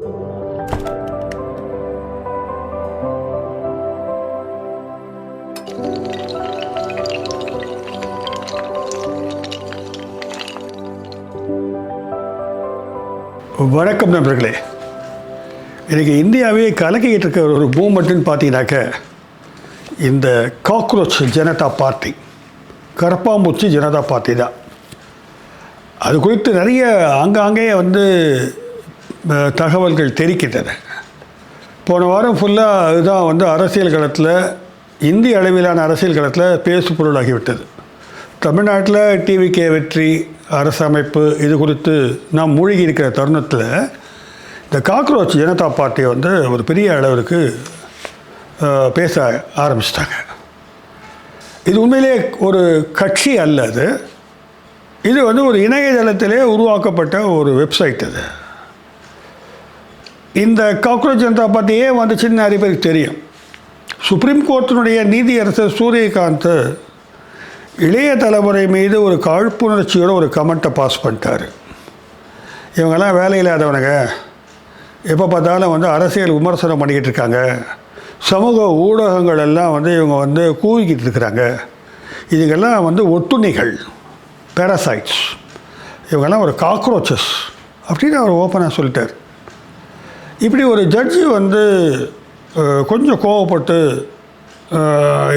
வணக்கம் நண்பர்களே. இன்றைக்கி இந்தியாவே கலக்கிக்கிட்டு இருக்க ஒரு மூமெண்ட்டுன்னு பார்த்தீங்கன்னாக்க இந்த காக்ரோச் ஜனதா பார்ட்டி, கரப்பாம்பூச்சி ஜனதா பார்ட்டி தான். அது குறித்து நிறைய ஆங்காங்கே தகவல்கள் தெரிக்கின்றன. போன வாரம் ஃபுல்லாக அதுதான் அரசியல் களத்தில், இந்திய அளவிலான அரசியல் களத்தில் பேசு பொருளாகிவிட்டது. தமிழ்நாட்டில் டிவிகே வெற்றி அரசமைப்பு இது குறித்து நாம் மூழ்கி இருக்கிற தருணத்தில் இந்த காக்ரோச் ஜனதா பார்ட்டியை ஒரு பெரிய அளவிற்கு பேச ஆரம்பிச்சிட்டாங்க. இது உண்மையிலே ஒரு கட்சி அல்ல, இது ஒரு இணையதளத்திலே உருவாக்கப்பட்ட ஒரு வெப்சைட். இது இந்த காக்ரோச் ஜனதா பார்ட்டியே சின்ன நிறைய பேருக்கு தெரியும். சுப்ரீம் கோர்ட்டினுடைய நீதியரசர் சூரியகாந்த் இளைய தலைமுறை மீது ஒரு காழ்ப்புணர்ச்சியோட ஒரு கமெண்ட்டை பாஸ் பண்ணிட்டார். இவங்கெல்லாம் வேலை இல்லாதவனுங்க, எப்போ பார்த்தாலும் அரசியல் விமர்சனம் பண்ணிக்கிட்டு இருக்காங்க, சமூக ஊடகங்கள் எல்லாம் இவங்க கூவிக்கிட்டு இருக்கிறாங்க, இதுக்கெல்லாம் ஒட்டுண்ணிகள், பேரசைட்ஸ், இவங்கெல்லாம் ஒரு காக்ரோச்சஸ் அப்படின்னு அவர் ஓப்பனாக சொல்லிட்டார். இப்படி ஒரு ஜட்ஜி கொஞ்சம் கோவப்பட்டு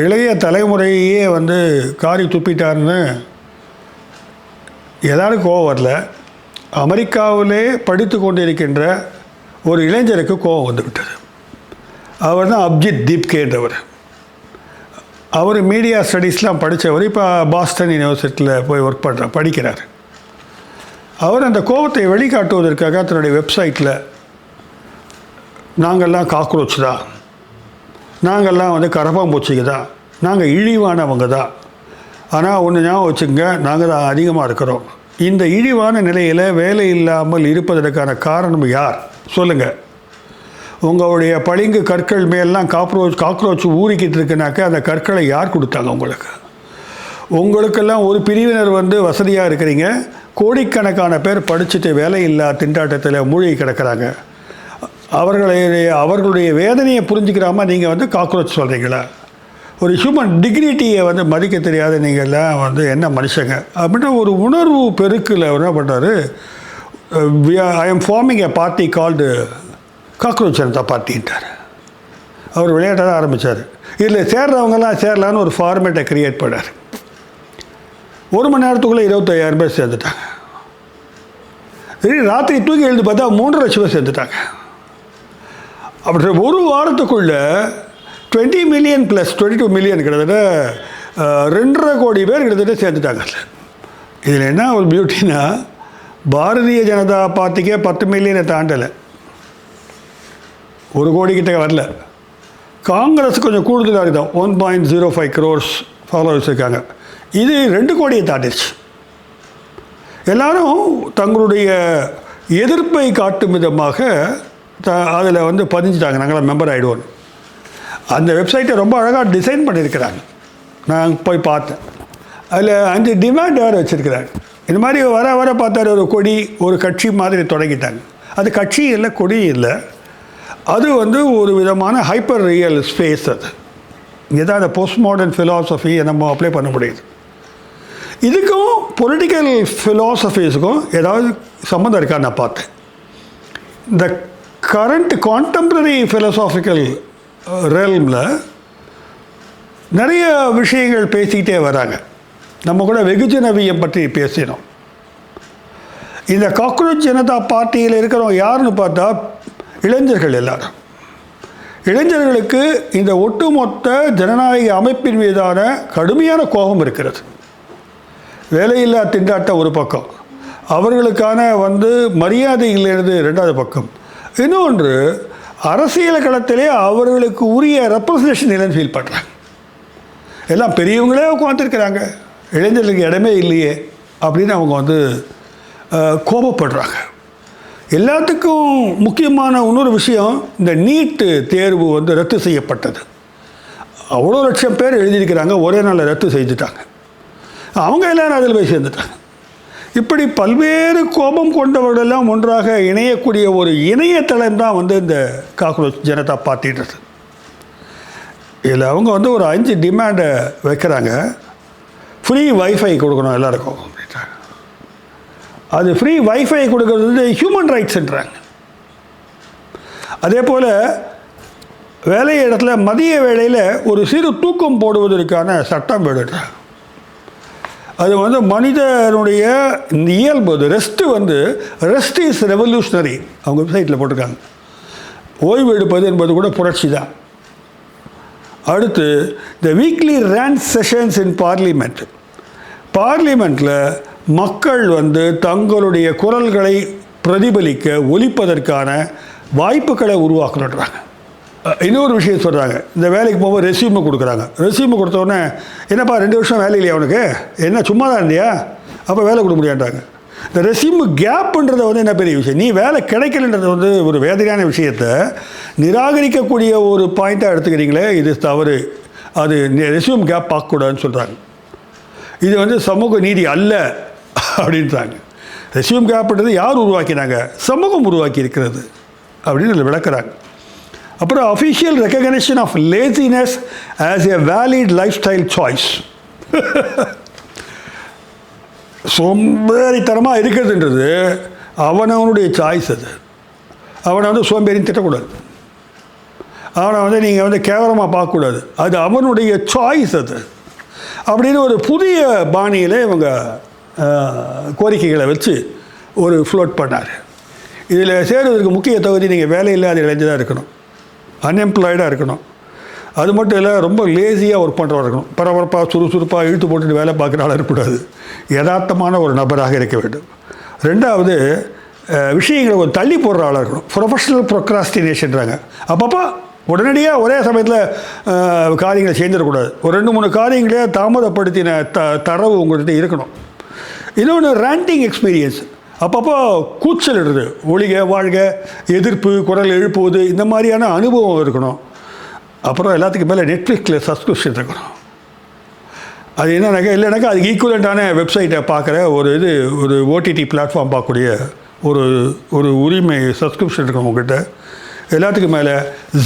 இளைய தலைமுறையே காரி துப்பிட்டார்னு எல்லாரும் கோவம் வரல. அமெரிக்காவிலே படித்து கொண்டிருக்கின்ற ஒரு இளைஞருக்கு கோவம் வந்துவிட்டது. அவர் தான் அப்ஜித் தீப்கேன்றவர். அவர் மீடியா ஸ்டடீஸ்லாம் படித்தவர். இப்போ பாஸ்டன் யூனிவர்சிட்டியில் போய் படிக்கிறார். அவர் அந்த கோபத்தை வெளிக்காட்டுவதற்காக தன்னுடைய வெப்சைட்டில் நாங்கள்லாம் காக்ரோச் தான், நாங்கள்லாம் கரப்பாம்பூச்சிக்கு தான், நாங்கள் இழிவானவங்க தான், ஆனால் ஒன்று ஞாபகம் வச்சுங்க, நாங்கள் தான் அதிகமாக இருக்கிறோம். இந்த இழிவான நிலையில் வேலை இல்லாமல் இருப்பதற்கான காரணம் யார் சொல்லுங்கள்? உங்களுடைய பளிங்கு கற்கள் மேலாம் காக்ரோச் ஊறிக்கிட்டு இருக்குனாக்க அந்த கற்களை யார் கொடுத்தாங்க உங்களுக்கு? உங்களுக்கெல்லாம் ஒரு பிரிவினர் வசதியாக இருக்கிறீங்க, கோடிக்கணக்கான பேர் படிச்சுட்டு வேலை இல்லா திண்டாட்டத்தில் மூழ்கி கிடக்கிறாங்க. அவர்களுடைய வேதனையை புரிஞ்சுக்கிறாமல் நீங்கள் காக்ரோச் சொல்கிறீங்களா? ஒரு ஹியூமன் டிக்னிட்டியை மதிக்க தெரியாத நீங்கள்லாம் என்ன மனுஷங்க அப்படின்ற ஒரு உணர்வு பெருக்கில் என்ன பண்ணுறாரு, I am forming a party called cockroach Janata பார்ட்டின்ட்டார். அவர் விளையாட்ட தான் ஆரம்பித்தார். இதில் சேர்றவங்கெல்லாம் சேரலான்னு ஒரு ஃபார்மேட்டை க்ரியேட் பண்ணார். 1 மணி நேரத்துக்குள்ளே 25,000 பேர் சேர்ந்துட்டாங்க. ராத்திரி தூக்கி எழுந்து பார்த்தா 3 லட்சம் பேர் சேர்ந்துட்டாங்க. அப்படி ஒரு வாரத்துக்குள்ளே 20 மில்லியன் ப்ளஸ் 22 மில்லியன் கிட்டத்தட்ட 2.5 கோடி பேர் கிட்டத்தட்ட சேர்ந்துட்டாங்க. இதில் என்ன ஒரு பியூட்டின்னா, பாரதிய ஜனதா பார்ட்டிக்கே 10 மில்லியனை தாண்டலை, 1 கோடி கிட்ட வரல. காங்கிரஸ் கொஞ்சம் கூடுதலாக இருக்குதான், 1.05 crores ஃபாலோவர்ஸ் இருக்காங்க. இது 2 கோடியை தாண்டிடுச்சு. எல்லாரும் தங்களுடைய எதிர்ப்பை காட்டும் விதமாக அதில் பதிஞ்சுட்டாங்க, நாங்களாம் மெம்பர் ஆகிடுவோம். அந்த வெப்சைட்டை ரொம்ப அழகாக டிசைன் பண்ணியிருக்கிறாங்க. நான் போய் பார்த்தேன். அதில் 5 டிமாண்ட் வேறு வச்சுருக்கிறாங்க. இந்த மாதிரி வர பார்த்தாரு, ஒரு கொடி, ஒரு கட்சி மாதிரி தொடங்கிட்டாங்க. அது கட்சி இல்லை, கொடி இல்லை, அது ஒரு விதமான ஹைப்பர் ரியல் ஸ்பேஸ். அது இங்கே தான் அந்த போஸ்ட் மாடர்ன் ஃபிலாசபியை நம்ம அப்ளை பண்ண முடியுது. இதுக்கும் பொலிட்டிக்கல் ஃபிலாசபிஸுக்கும் ஏதாவது சம்மந்தம் இருக்கான்னு நான் பார்த்தேன். இந்த கரண்ட் கான்டெம்பரரி ஃபிலசாபிக்கல் ரெல்மில் நிறைய விஷயங்கள் பேசிக்கிட்டே வராங்க. நம்ம கூட வெகுஜனவியம் பற்றி பேசினோம். இந்த காக்ரோச் ஜனதா பார்ட்டியில் இருக்கிறவங்க யாருன்னு பார்த்தா இளைஞர்கள். எல்லாரும் இளைஞர்களுக்கு இந்த ஒட்டுமொத்த ஜனநாயக அமைப்பின் மீதான கடுமையான கோபம் இருக்கிறது. வேலையில்லா திண்டாட்டம் ஒரு பக்கம், அவர்களுக்கான மரியாதை இல்லைன்றது 2வது பக்கம். இன்னொன்று, அரசியல் களத்திலே அவர்களுக்கு உரிய ரெப்ரசன்டேஷன் இல்லைன்னு ஃபீல் பண்ணுறாங்க. எல்லாம் பெரியவங்களே உட்காந்துருக்கிறாங்க, இளைஞர்களுக்கு இடமே இல்லையே அப்படின்னு அவங்க கோபப்படுறாங்க. எல்லாத்துக்கும் முக்கியமான இன்னொரு விஷயம், இந்த நீட்டு தேர்வு ரத்து செய்யப்பட்டது. அவ்வளோ லட்சம் பேர் எழுதியிருக்கிறாங்க, ஒரே நாளில் ரத்து செஞ்சுட்டாங்க. அவங்க எல்லோரும் அதில் போய் சேர்ந்துட்டாங்க. இப்படி பல்வேறு கோபம் கொண்டவர்களெல்லாம் ஒன்றாக இணையக்கூடிய ஒரு இணையதளம் தான் வந்து இந்த காக்ரோச் ஜனதா பார்ட்டின்றது. இதில் அவங்க வந்து ஒரு 5 டிமாண்டை வைக்கிறாங்க. ஃப்ரீ வைஃபை கொடுக்கணும் எல்லாருக்கும் அப்படின்றாங்க. அது ஃப்ரீ வைஃபை கொடுக்கறது வந்து ஹியூமன் ரைட்ஸ்ன்றாங்க. அதே போல் வேலை இடத்துல மதிய வேளையில் ஒரு சிறு தூக்கம் போடுவதற்கான சட்டம் வேடுறாங்க. அது வந்து மனிதனுடைய இயல்பு. ரெஸ்ட் இஸ் ரெவல்யூஷனரி அவங்க வெப்சைட்டில் போட்டிருக்காங்க. ஓய்வு எடுப்பது என்பது கூட புரட்சி தான். அடுத்து த வீக்லி ரேண்ட் செஷன்ஸ் இன் பார்லிமெண்ட்டில் மக்கள் வந்து தங்களுடைய குரல்களை பிரதிபலிக்க ஒலிப்பதற்கான வாய்ப்புகளை உருவாக்கணுன்றாங்க. இன்னொரு விஷயம் சொல்கிறாங்க, இந்த வேலைக்கு போகும்போது ரெஸ்யூமை கொடுக்குறாங்க. ரெஸ்யூமை கொடுத்தோடனே என்னப்பா 2 வருஷம் வேலை இல்லையா அவனுக்கு, என்ன சும்மா தான் இருந்தியா, அப்போ வேலை கொடுக்க முடியாண்டாங்க. இந்த ரெஸ்யூம் கேப்புன்றதை வந்து என்ன பெரிய விஷயம். நீ வேலை கிடைக்கலன்றது வந்து ஒரு வேதனையான விஷயத்தை நிராகரிக்கக்கூடிய ஒரு பாயிண்ட்டாக எடுத்துக்கிறீங்களே, இது தவறு. அது ரெஸ்யூம் கேப் பார்க்கக்கூடாதுன்னு சொல்கிறாங்க. இது வந்து சமூக நீதி அல்ல அப்படின்றாங்க. ரெஸ்யூம் கேப்ன்றது யார் உருவாக்கினாங்க? சமூகம் உருவாக்கி இருக்கிறது அப்படின்னு விளக்குறாங்க. அப்புறம் official recognition of laziness as a valid lifestyle choice. சோம்பேறித்தனமாக இருக்கிறதுன்றது அவனவனுடைய சாய்ஸ். அது அவனை வந்து சோம்பேறின்னு திட்டக்கூடாது, அவனை வந்து நீங்கள் வந்து கேவலமாக பார்க்கக்கூடாது, அது அவனுடைய சாய்ஸ் அது அப்படின்னு ஒரு புதிய பாணியில் இவங்க கோரிக்கைகளை வச்சு ஒரு ஃப்ளோட் பண்ணார். இதில் சேருவதற்கு முக்கிய தகுதி நீங்கள் வேலை இல்லாத இளைஞராக இருக்கணும், அன்எம்ப்ளாய்டாக இருக்கணும். அது மட்டும் இல்லை, ரொம்ப லேசியாக ஒர்க் பண்ணுறவா இருக்கணும். பரபரப்பாக சுறுசுறுப்பாக இழுத்து போட்டுட்டு வேலை பார்க்குற ஆளாக இருக்கக்கூடாது, யதார்த்தமான ஒரு நபராக இருக்க வேண்டும். 2வது, விஷயங்களை ஒரு தள்ளி போடுற ஆளாக இருக்கணும். ப்ரொஃபஷனல் ப்ரொக்ராஸ்டினேஷன்றாங்க. அப்பப்போ உடனடியாக ஒரே சமயத்தில் காரியங்களை செஞ்சிடக்கூடாது. ஒரு 2-3 காரியங்களே தாமதப்படுத்தின தரவு உங்கள்கிட்ட இருக்கணும். இன்னொன்று ரேண்டிங் எக்ஸ்பீரியன்ஸ். அப்பப்போ கூச்சல் இடுறது, ஒளிக வாழ்க, எதிர்ப்பு, குரல் எழுப்புவது, இந்த மாதிரியான அனுபவம் இருக்கணும். அப்புறம் எல்லாத்துக்கும் மேலே நெட்ஃப்ளிக்ஸில் சப்ஸ்கிரிப்ஷன் இருக்கணும். அது என்னன்னாக்கா, இல்லைனாக்கா அதுக்கு ஈக்குவலண்ட்டான வெப்சைட்டை பார்க்குற ஒரு ஓடிடி பிளாட்ஃபார்ம் பார்க்கக்கூடிய ஒரு உரிமை சப்ஸ்கிரிப்ஷன் இருக்கணும் உங்கள்கிட்ட. எல்லாத்துக்கும் மேலே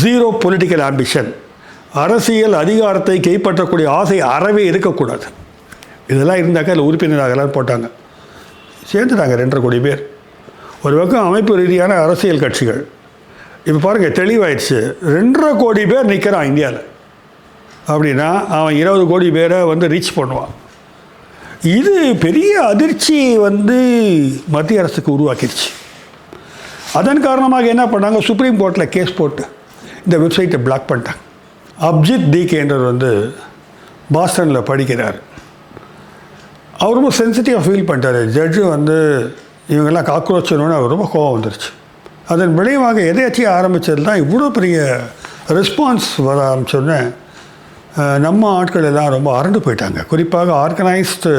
0 பொலிட்டிக்கல் ஆம்பிஷன். அரசியல் அதிகாரத்தை கைப்பற்றக்கூடிய ஆசை அறவே இருக்கக்கூடாது. இதெல்லாம் இருந்தாக்கா அதில் உறுப்பினராகலாம் போட்டாங்க, சேர்ந்துட்டாங்க 2.5 கோடி பேர். ஒரு பக்கம் அமைப்பு ரீதியான அரசியல் கட்சிகள். இப்போ பாருங்கள், தெளிவாயிடுச்சு. 2.5 கோடி பேர் நிற்கிறான் இந்தியாவில் அப்படின்னா அவன் 20 கோடி பேரை வந்து ரீச் பண்ணுவான். இது பெரிய அதிர்ச்சி வந்து மத்திய அரசுக்கு உருவாக்கிடுச்சு. அதன் காரணமாக என்ன பண்ணாங்க, சுப்ரீம் கோர்ட்டில் கேஸ் போட்டு இந்த வெப்சைட்டை பிளாக் பண்ணிட்டாங்க. அப்ஜித் டிகேன்றவர் வந்து பாஸ்டனில் படிக்கிறார். அவர் ரொம்ப சென்சிட்டிவாக ஃபீல் பண்ணிட்டார். ஜட்ஜு வந்து இவங்கெல்லாம் காக்ரோச்சனோன்னு அவர் ரொம்ப கோவம் வந்துருச்சு. அதன் விளைவாக எதையாச்சும் ஆரம்பித்தது தான் இவ்வளோ பெரிய ரெஸ்பான்ஸ் வர ஆரம்பித்தோடனே நம்ம ஆட்கள் எல்லாம் ரொம்ப அரண்டு போயிட்டாங்க. குறிப்பாக ஆர்கனைஸ்டு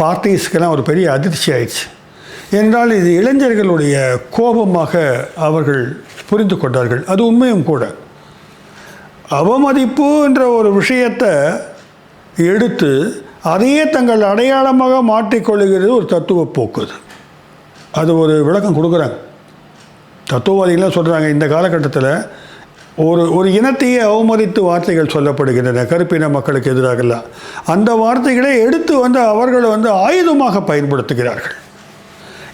பார்ட்டிஸ்க்கெல்லாம் ஒரு பெரிய அதிர்ச்சி ஆயிடுச்சு. என்றால் இது இளைஞர்களுடைய கோபமாக அவர்கள் புரிந்து கொண்டார்கள். அது உண்மையும் கூட. அவமதிப்பு என்ற ஒரு விஷயத்தை எடுத்து அதையே தங்கள் அடையாளமாக மாற்றிக்கொள்ளுகிறது ஒரு தத்துவ போக்கு. அது ஒரு விளக்கம் கொடுக்குறாங்க. தத்துவவாதிகளாம் சொல்கிறாங்க, இந்த காலகட்டத்தில் ஒரு இனத்தையே அவமதித்து வார்த்தைகள் சொல்லப்படுகின்றன கருப்பின மக்களுக்கு எதிராகலாம். அந்த வார்த்தைகளை எடுத்து வந்து அவர்கள் வந்து ஆயுதமாக பயன்படுத்துகிறார்கள்.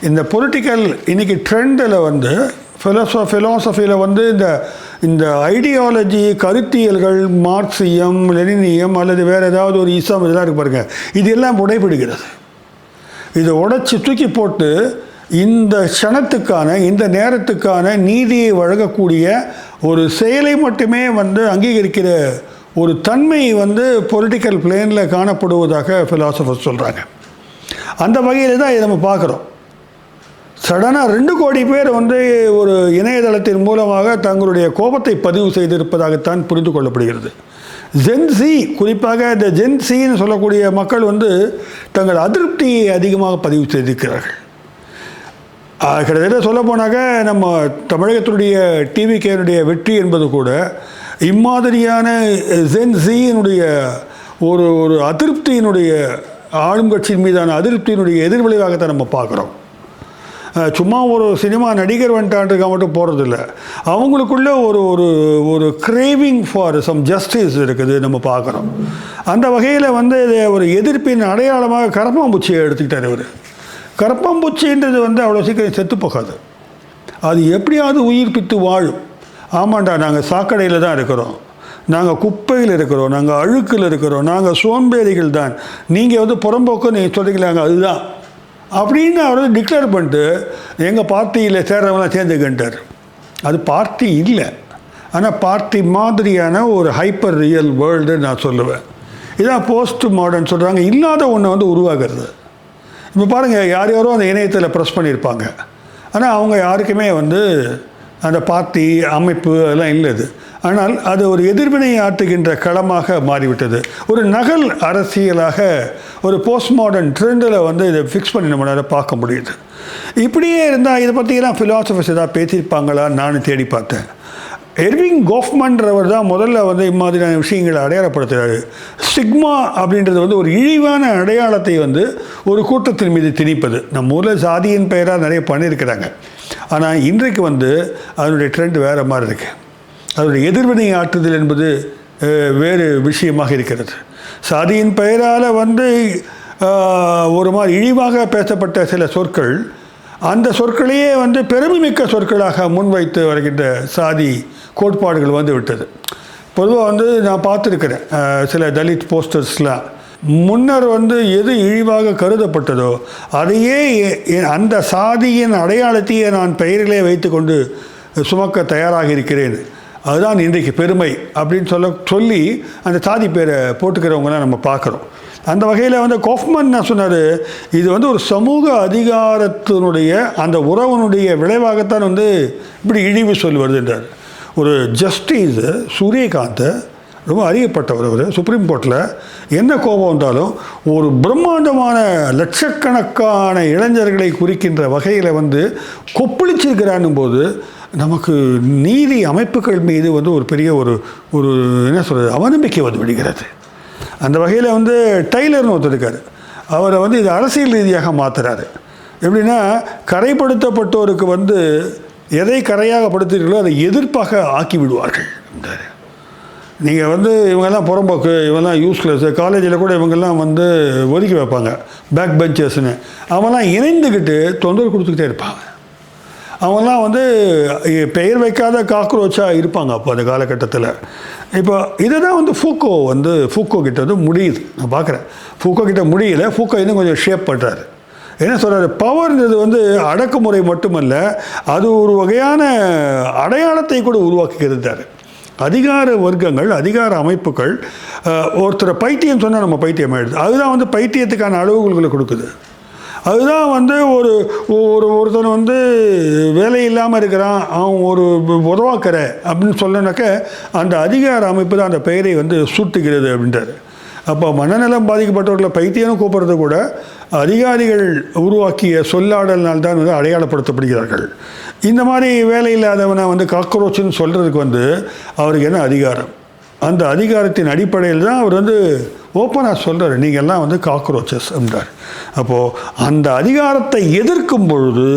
இந்த பொலிட்டிக்கல் இன்றைக்கி ட்ரெண்டில் வந்து ஃபிலாசபியில் வந்து இந்த ஐடியாலஜி, கருத்தியல்கள், மார்க்சியம், லெனினியம் அல்லது வேறு ஏதாவது ஒரு இசம் இதெல்லாம் இருக்கு பாருங்கள், இது எல்லாம் உடைபடுகிறது. இதை உடைச்சி தூக்கி போட்டு இந்த க்ஷணத்துக்கான, இந்த நேரத்துக்கான நீதியை வழங்கக்கூடிய ஒரு செயலை மட்டுமே வந்து அங்கீகரிக்கிற ஒரு தன்மை வந்து பொலிட்டிக்கல் பிளேனில் காணப்படுவதாக ஃபிலாசபர்ஸ் சொல்கிறாங்க. அந்த வகையில் தான் இதை நம்ம பார்க்குறோம். சடனாக 2 கோடி பேர் வந்து ஒரு இணையதளத்தின் மூலமாக தங்களுடைய கோபத்தை பதிவு செய்திருப்பதாகத்தான் புரிந்து கொள்ளப்படுகிறது. ஜென்சி, குறிப்பாக இந்த ஜென்சின்னு சொல்லக்கூடிய மக்கள் வந்து தங்கள் அதிருப்தியை அதிகமாக பதிவு செய்திருக்கிறார்கள். கிட்டத்தட்ட சொல்ல போனாக்க நம்ம தமிழகத்தினுடைய டிவிகேனுடைய வெற்றி என்பது கூட இம்மாதிரியான ஜென்சியினுடைய ஒரு அதிருப்தியினுடைய ஆளும் கட்சியின் மீதான அதிருப்தியினுடைய எதிர்விளைவாகத்தான் நம்ம பார்க்குறோம். சும்மா ஒரு சினிமா நடிகர் வந்துட்டான்ட்டுக்கா மட்டும் போகிறதில்ல. அவங்களுக்குள்ள ஒரு ஒரு ஒரு கிரேவிங் ஃபார் சம் ஜஸ்டிஸ் இருக்குது நம்ம பார்க்குறோம். அந்த வகையில் வந்து ஒரு எதிர்ப்பின் அடையாளமாக கரப்பாம்பூச்சியை எடுத்துக்கிட்டார் இவர். கரப்பாம்பூச்சின்றது வந்து அவ்வளோ சீக்கிரம் செத்து போகாது, அது எப்படியாவது உயிர்ப்பித்து வாழும். ஆமாண்டா, நாங்கள் சாக்கடையில் தான் இருக்கிறோம், நாங்கள் குப்பையில் இருக்கிறோம், நாங்கள் அழுக்கில் இருக்கிறோம், நாங்கள் சோம்பேறிகள் தான், நீங்கள் வந்து புறம்போக்கு நீங்கள் சொல்லிக்கலாங்க அதுதான் அப்படின்னு அவர் வந்து டிக்ளேர் பண்ணிட்டு எங்கள் பார்ட்டியில் சேர்றவங்களாம் சேர்ந்துக்கிட்டார். அது பார்ட்டி இல்லை, ஆனால் பார்ட்டி மாதிரியான ஒரு ஹைப்பர் ரியல் வேர்ல்டு நான் சொல்லுவேன். இதான் போஸ்ட் மாடர்ன் சொல்கிறாங்க, இல்லாத ஒன்றை வந்து உருவாகிறது. இப்போ பாருங்கள், யார் யாரோ அந்த இணையத்தில் ப்ரெஸ் பண்ணியிருப்பாங்க, ஆனால் அவங்க யாருக்குமே வந்து அந்த பார்ட்டி அமைப்பு அதெல்லாம் இல்லது. ஆனால் அது ஒரு எதிர்வினை ஆற்றுகின்ற களமாக மாறிவிட்டது. ஒரு நகல் அரசியலாக ஒரு போஸ்ட் மாடர்ன் ட்ரெண்டில் வந்து இதை ஃபிக்ஸ் பண்ணி நம்மளால் பார்க்க முடியுது. இப்படியே இருந்தால் இதை பற்றியெல்லாம் ஃபிலாசபர்ஸ் ஏதாவது பேசியிருப்பாங்களான்னு நானும் தேடி பார்த்தேன். எர்விங் கோஃப்மன்றவர் தான் முதல்ல வந்து இம்மாதிரியான விஷயங்களை அடையாளப்படுத்துகிறாரு. ஸ்டிக்மா அப்படின்றது வந்து ஒரு இழிவான அடையாளத்தை வந்து ஒரு கூட்டத்தின் மீது திணிப்பது. நம்ம ஊரில் சாதியின் பெயராக நிறைய பண்ணியிருக்கிறாங்க, ஆனால் இன்றைக்கு வந்து அதனுடைய ட்ரெண்ட் வேறு மாதிரி இருக்குது. அதனுடைய எதிர்வினை ஆற்றுதல் என்பது வேறு விஷயமாக இருக்கிறது. சாதியின் பெயரால் வந்து ஒரு மாதிரி இழிவாக பேசப்பட்ட சில சொற்கள், அந்த சொற்களையே வந்து பெருமைமிக்க சொற்களாக முன்வைத்து வருகின்ற சாதி கோட்பாடுகள் வந்து விட்டது. பொதுவாக வந்து நான் பார்த்துருக்கிறேன் சில தலித் போஸ்டர்ஸ்லாம், முன்னர் வந்து எது இழிவாக கருதப்பட்டதோ அதையே அந்த சாதியின் அடையாளத்தையே நான் பெயரிலே வைத்து கொண்டு சுமக்க தயாராக இருக்கிறேன், அதுதான் இன்றைக்கு பெருமை அப்படின்னு சொல்லி அந்த சாதி பேரை போட்டுக்கிறவங்களாம் நம்ம பார்க்குறோம். அந்த வகையில் வந்து கோஃப்மன் என்ன சொன்னார், இது வந்து ஒரு சமூக அதிகாரத்தினுடைய அந்த உறவனுடைய விளைவாகத்தான் வந்து இப்படி இழிவு சொல்லி வருதுன்றார். ஒரு ஜஸ்டிஸ் சூரியகாந்த் ரொம்ப அறியப்பட்டவர், அவர் சுப்ரீம் கோர்ட்டில் என்ன கோபம் வந்தாலும் ஒரு பிரம்மாண்டமான லட்சக்கணக்கான இளைஞர்களை குறிக்கின்ற வகையில் வந்து கொப்பளிச்சிருக்கிறான்னும் போது நமக்கு நீதி அமைப்புகள் மீது வந்து ஒரு பெரிய ஒரு என்ன சொல்கிறது அவநம்பிக்கை வந்து விடுகிறது. அந்த வகையில் வந்து டைலர்னு ஒருத்தர் இருக்கார், அவரை வந்து இது அரசியல் ரீதியாக மாற்றுறாரு. எப்படின்னா, கரைப்படுத்தப்பட்டோருக்கு வந்து எதை கரையாக படுத்துகிறீர்களோ அதை எதிர்ப்பாக ஆக்கி விடுவார்கள். நீங்கள் வந்து இவங்கெல்லாம் புறம்போக்கு, இவங்கெல்லாம் யூஸ்லெஸ், காலேஜில் கூட இவங்கெல்லாம் வந்து ஒதுக்கி வைப்பாங்க பேக் பெஞ்சர்ஸ்னு, அவங்கெல்லாம் இணைந்துக்கிட்டு தொந்தரவு கொடுத்துக்கிட்டே இருப்பாங்க. அவங்கெல்லாம் வந்து பெயர் வைக்காத காக்ரோச்சாக இருப்பாங்க அப்போ அந்த காலகட்டத்தில். இப்போ இதை தான் வந்து ஃபூக்கோ கிட்ட வந்து முடியுது. நான் பார்க்குறேன், ஃபூக்கோ கிட்ட முடியல, ஃபூக்கோ இன்னும் கொஞ்சம் ஷேப் பண்ணுறாரு. என்ன சொல்கிறாரு, பவர்ன்றது வந்து அடக்குமுறை மட்டுமல்ல, அது ஒரு வகையான அடையாளத்தை கூட உருவாக்குகிறார். அதிகார வர்க்கங்கள், அதிகார அமைப்புகள் ஒருத்தரை பைத்தியம் சொன்னால் நம்ம பைத்தியம் ஆகிடுது, அதுதான் வந்து பைத்தியத்துக்கான அளவுகளை கொடுக்குது. அதுதான் வந்து ஒருத்தனை வந்து வேலை இல்லாமல் இருக்கிறான், அவன் ஒரு உதவாக்கிற அப்படின்னு சொல்லனாக்க அந்த அதிகார அமைப்பு தான் அந்த பெயரை வந்து சூட்டுகிறது அப்படின்றாரு. அப்போ மனநலம் பாதிக்கப்பட்டவர்களை பைத்தியம்னு கூப்பிட்றது கூட அதிகாரிகள் உருவாக்கிய சொல்லாடல்னால் தான் வந்து அடையாளப்படுத்தப்படுகிறார்கள். இந்த மாதிரி வேலை இல்லாதவனை வந்து காக்ரோச்சுன்னு சொல்கிறதுக்கு வந்து அவருக்கு என்ன அதிகாரம்? அந்த அதிகாரத்தின் அடிப்படையில் தான் அவர் வந்து ஓப்பனாக சொல்கிறார், நீங்கள்லாம் வந்து காக்ரோச்சஸ் அப்படின்றார். அப்போது அந்த அதிகாரத்தை எதிர்க்கும் பொழுது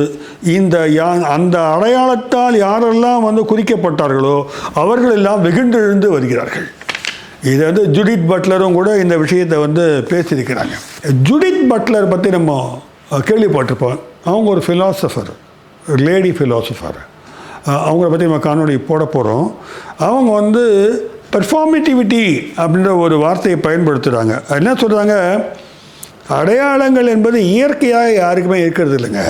அந்த அடையாளத்தால் யாரெல்லாம் வந்து குறிக்கப்பட்டார்களோ அவர்கள் எல்லாம் வெகுண்டெழுந்து வருகிறார்கள். இதை வந்து ஜுடித் பட்லரும் கூட இந்த விஷயத்தை வந்து பேசியிருக்கிறாங்க. ஜுடித் பட்லர் பற்றி நம்ம கேள்விப்பட்டிருப்போம். அவங்க ஒரு ஃபிலாசபர், லேடி ஃபிலாசபர். அவங்கள பற்றி நம்ம காணொளி போட போகிறோம். அவங்க வந்து பெர்ஃபார்மேட்டிவிட்டி அப்படின்ற ஒரு வார்த்தையை பயன்படுத்துகிறாங்க. என்ன சொல்கிறாங்க, அடையாளங்கள் என்பது இயற்கையாக யாருக்குமே இருக்கிறது இல்லைங்க.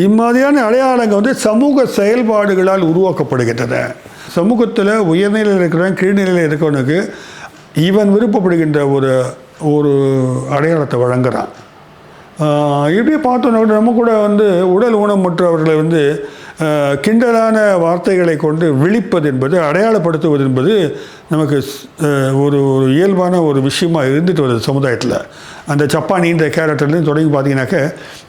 இம்மாதிரியான அடையாளங்கள் வந்து சமூக செயல்பாடுகளால் உருவாக்கப்படுகின்றன. சமூகத்தில் உயர்நிலையில் இருக்கிறவன் கீழ்நிலையில் இருக்கிறவனுக்கு இவன் விருப்பப்படுகின்ற ஒரு அடையாளத்தை வழங்குகிறான். இப்படியே பார்த்தோன்னா நம்ம கூட வந்து உடல் ஊனமுற்றவர்களை வந்து கிண்டலான வார்த்தைகளை கொண்டு விழிப்பது என்பது, அடையாளப்படுத்துவது என்பது நமக்கு ஒரு இயல்பான ஒரு விஷயமாக இருந்துட்டு வருது சமுதாயத்தில். அந்த சப்பானின்ற கேரக்டர்லேருந்து தொடங்கி பார்த்தீங்கன்னாக்க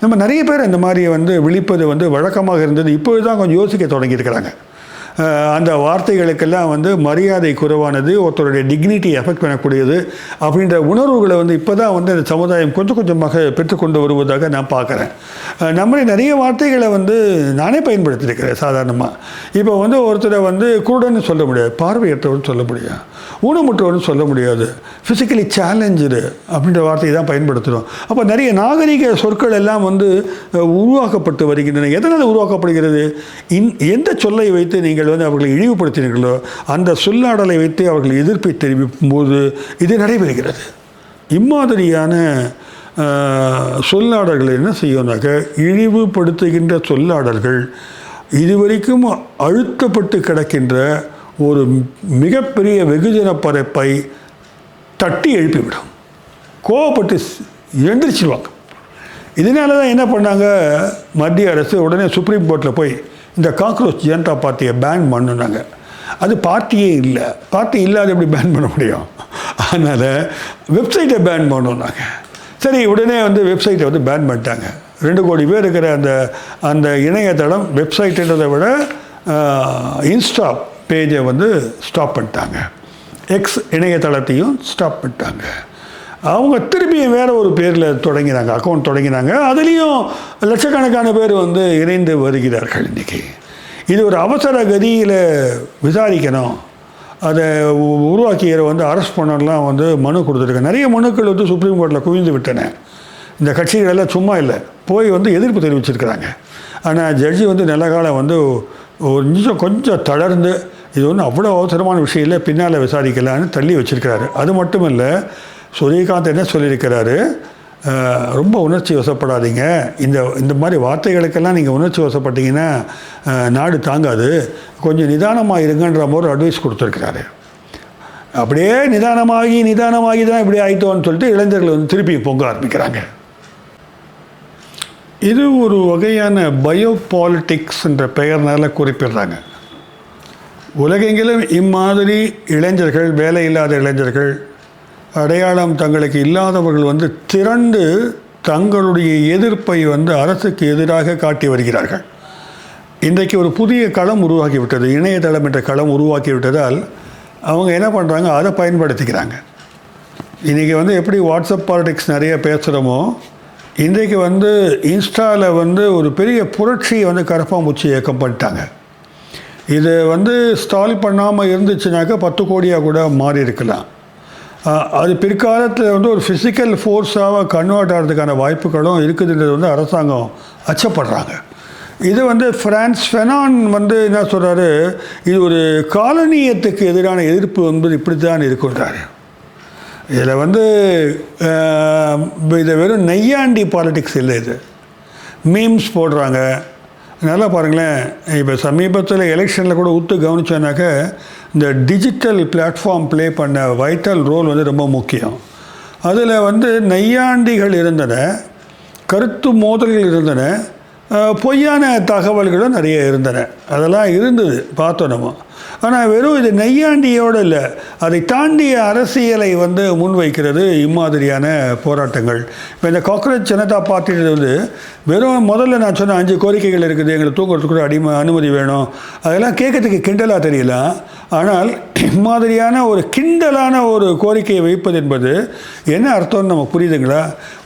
நம்ம நிறைய பேர் இந்த மாதிரி வந்து விழிப்பது வந்து வழக்கமாக இருந்தது. இப்போது தான் கொஞ்சம் யோசிக்க தொடங்கியிருக்கிறாங்க. அந்த வார்த்தைகளுக்கெல்லாம் வந்து மரியாதை குறைவானது, ஒருத்தருடைய டிக்னிட்டி எஃபெக்ட் பண்ணக்கூடியது அப்படின்ற உணர்வுகளை வந்து இப்போ தான் வந்து அந்த சமுதாயம் கொஞ்சம் கொஞ்சமாக பெற்றுக்கொண்டு வருவதாக நான் பார்க்குறேன். நம்மளே நிறைய வார்த்தைகளை வந்து நானே பயன்படுத்தியிருக்கிறேன் சாதாரணமாக. இப்போ வந்து ஒருத்தரை வந்து குருடன்னு சொல்ல முடியாது, பார்வையற்றவர்னு சொல்ல முடியாது, ஊனமுற்றவர்னு சொல்ல முடியாது, ஃபிசிக்கலி சேலஞ்சு அப்படின்ற வார்த்தையை தான் பயன்படுத்துகிறோம். அப்போ நிறைய நாகரிக சொற்கள் எல்லாம் வந்து உருவாக்கப்பட்டு வருகின்றன. எதனால் உருவாக்கப்படுகிறது? எந்த சொல்லை வைத்து நீங்கள் வந்து அவர்களை இழிவுபடுத்தினீர்களோ அந்த சொல்லாடலை வைத்து அவர்கள் எதிர்ப்பை தெரிவிக்கும் போது இது நடைபெறுகிறது. இம்மாதிரியான சொல்லாடல்கள் என்ன செய்யணும்னாக்க, இழிவுபடுத்துகின்ற சொல்லாடல்கள் இதுவரைக்கும் அழுத்தப்பட்டு கிடக்கின்ற ஒரு மிகப்பெரிய வெகுஜன பரப்பை தட்டி எழுப்பிவிடும். கோவப்பட்டு எழுந்திரிச்சிடுவாங்க. இதனால தான் என்ன பண்ணாங்க, மத்திய அரசு உடனே சுப்ரீம் கோர்ட்டில் போய் இந்த காக்ரோச் ஜனதா பார்ட்டியை பேன் பண்ணுனாங்க. அது பார்ட்டியே இல்லை, பார்ட்டி இல்லாத எப்படி பேன் பண்ண முடியும்? அதனால் வெப்சைட்டை பேன் பண்ணோன்னாங்க. சரி, உடனே வந்து வெப்சைட்டை வந்து பேன் பண்ணிட்டாங்க. 2 கோடி பேர் இருக்கிற அந்த இணையதளம் வெப்சைட்டுன்றதை விட இன்ஸ்டா பேஜை வந்து ஸ்டாப் பண்ணிட்டாங்க. எக்ஸ் இணையதளத்தையும் ஸ்டாப் பண்ணிட்டாங்க. அவங்க திருப்பியும் வேறு ஒரு பேரில் தொடங்கினாங்க, அக்கௌண்ட் தொடங்கினாங்க. அதுலேயும் லட்சக்கணக்கான பேர் வந்து இணைந்து வருகிறார்கள். இன்றைக்கி இது ஒரு அவசர கதியில் விசாரிக்கணும், அதை உருவாக்கியரை வந்து அரெஸ்ட் பண்ணலாம் வந்து மனு கொடுத்துருக்கேன். நிறைய மனுக்கள் வந்து சுப்ரீம் கோர்ட்டில் குவிந்து விட்டன. இந்த கட்சிகள் எல்லாம் சும்மா இல்லை, போய் வந்து எதிர்ப்பு தெரிவிச்சிருக்கிறாங்க. ஆனால் ஜட்ஜி வந்து நல்ல காலம் வந்து கொஞ்சம் தளர்ந்து இது ஒன்றும் அவ்வளோ அவசரமான விஷயம் இல்லை, பின்னால் விசாரிக்கலான்னு தள்ளி வச்சுருக்கிறாரு. அது மட்டும் இல்லை, சூரியகாந்த் என்ன சொல்லியிருக்கிறாரு, ரொம்ப உணர்ச்சி வசப்படாதீங்க, இந்த மாதிரி வார்த்தைகளுக்கெல்லாம் நீங்கள் உணர்ச்சி வசப்பட்டீங்கன்னா நாடு தாங்காது, கொஞ்சம் நிதானமாக இருங்கன்ற மாதிரி அட்வைஸ் கொடுத்துருக்கிறாரு. அப்படியே நிதானமாகி தான் இப்படி ஆயிட்டோன்னு சொல்லிட்டு இளைஞர்கள் வந்து திருப்பி பொங்க ஆரம்பிக்கிறாங்க. இது ஒரு வகையான பயோ பாலிட்டிக்ஸ் என்ற பெயர்னால் குறிப்பிடுறாங்க. உலகெங்கிலும் இம்மாதிரி இளைஞர்கள், வேலை இல்லாத இளைஞர்கள், அடையாளம் தங்களுக்கு இல்லாதவர்கள் வந்து திரண்டு தங்களுடைய எதிர்ப்பை வந்து அரசுக்கு எதிராக காட்டி வருகிறார்கள். இன்றைக்கு ஒரு புதிய களம் உருவாக்கிவிட்டது, இணையதளம் என்ற களம் உருவாக்கிவிட்டதால் அவங்க என்ன பண்ணுறாங்க, அதை பயன்படுத்திக்கிறாங்க. இன்றைக்கி வந்து எப்படி வாட்ஸ்அப் பாலிடிக்ஸ் நிறைய பேசுகிறோமோ, இன்றைக்கு வந்து இன்ஸ்டாவில் வந்து ஒரு பெரிய புரட்சியை வந்து கரப்பாம்பூச்சி இயக்கம் பண்ணிட்டாங்க. இது வந்து ஸ்டால் பண்ணாமல் இருந்துச்சுனாக்கா 10 கோடியாக கூட மாறி இருக்கலாம். அது பிற்காலத்தில் வந்து ஒரு ஃபிசிக்கல் ஃபோர்ஸாக கன்வெர்ட் ஆகிறதுக்கான வாய்ப்புகளும் இருக்குதுன்றது வந்து அரசாங்கம் அச்சப்படுறாங்க. இது வந்து ஃப்ரான்ஸ் ஃபெனான் வந்து என்ன சொல்கிறாரு, இது ஒரு காலனியத்துக்கு எதிரான எதிர்ப்பு என்பது இப்படி தான் இருக்குன்றாரு. இதில் வந்து இதை வெறும் நெய்யாண்டி பாலிட்டிக்ஸ் இல்லை, இது மீம்ஸ் போடுறாங்க. நல்லா பாருங்களேன், இப்போ சமீபத்தில் எலெக்ஷனில் கூட உத்து கவனிச்சோன்னாக்க இந்த டிஜிட்டல் பிளாட்ஃபார்ம் ப்ளே பண்ண வைட்டல் ரோல் வந்து ரொம்ப முக்கியம். அதில் வந்து நெய்யாண்டிகள் இருந்தன, கருத்து மோதல்கள் இருந்தன, பொய்யான தகவல்களும் நிறைய இருந்தன. அதெல்லாம் இருந்தது, பார்த்தோம் நம்ம. ஆனால் வெறும் இது நெய்யாண்டியோடு இல்லை, அதை தாண்டிய அரசியலை வந்து முன்வைக்கிறது இம்மாதிரியான போராட்டங்கள். இப்போ இந்த காக்ரோச் ஜனதா பார்ட்டியில் வந்து வெறும் முதல்ல நான் சொன்ன 5 கோரிக்கைகள் இருக்குது, எங்களுக்கு தூங்குறதுக்கு கூட அனுமதி வேணும், அதெல்லாம் கேட்கறதுக்கு கிண்டலாக தெரியலாம். ஆனால் இம்மாதிரியான ஒரு கிண்டலான ஒரு கோரிக்கையை வைப்பது என்பது என்ன அர்த்தம்னு நமக்கு புரியுதுங்களா?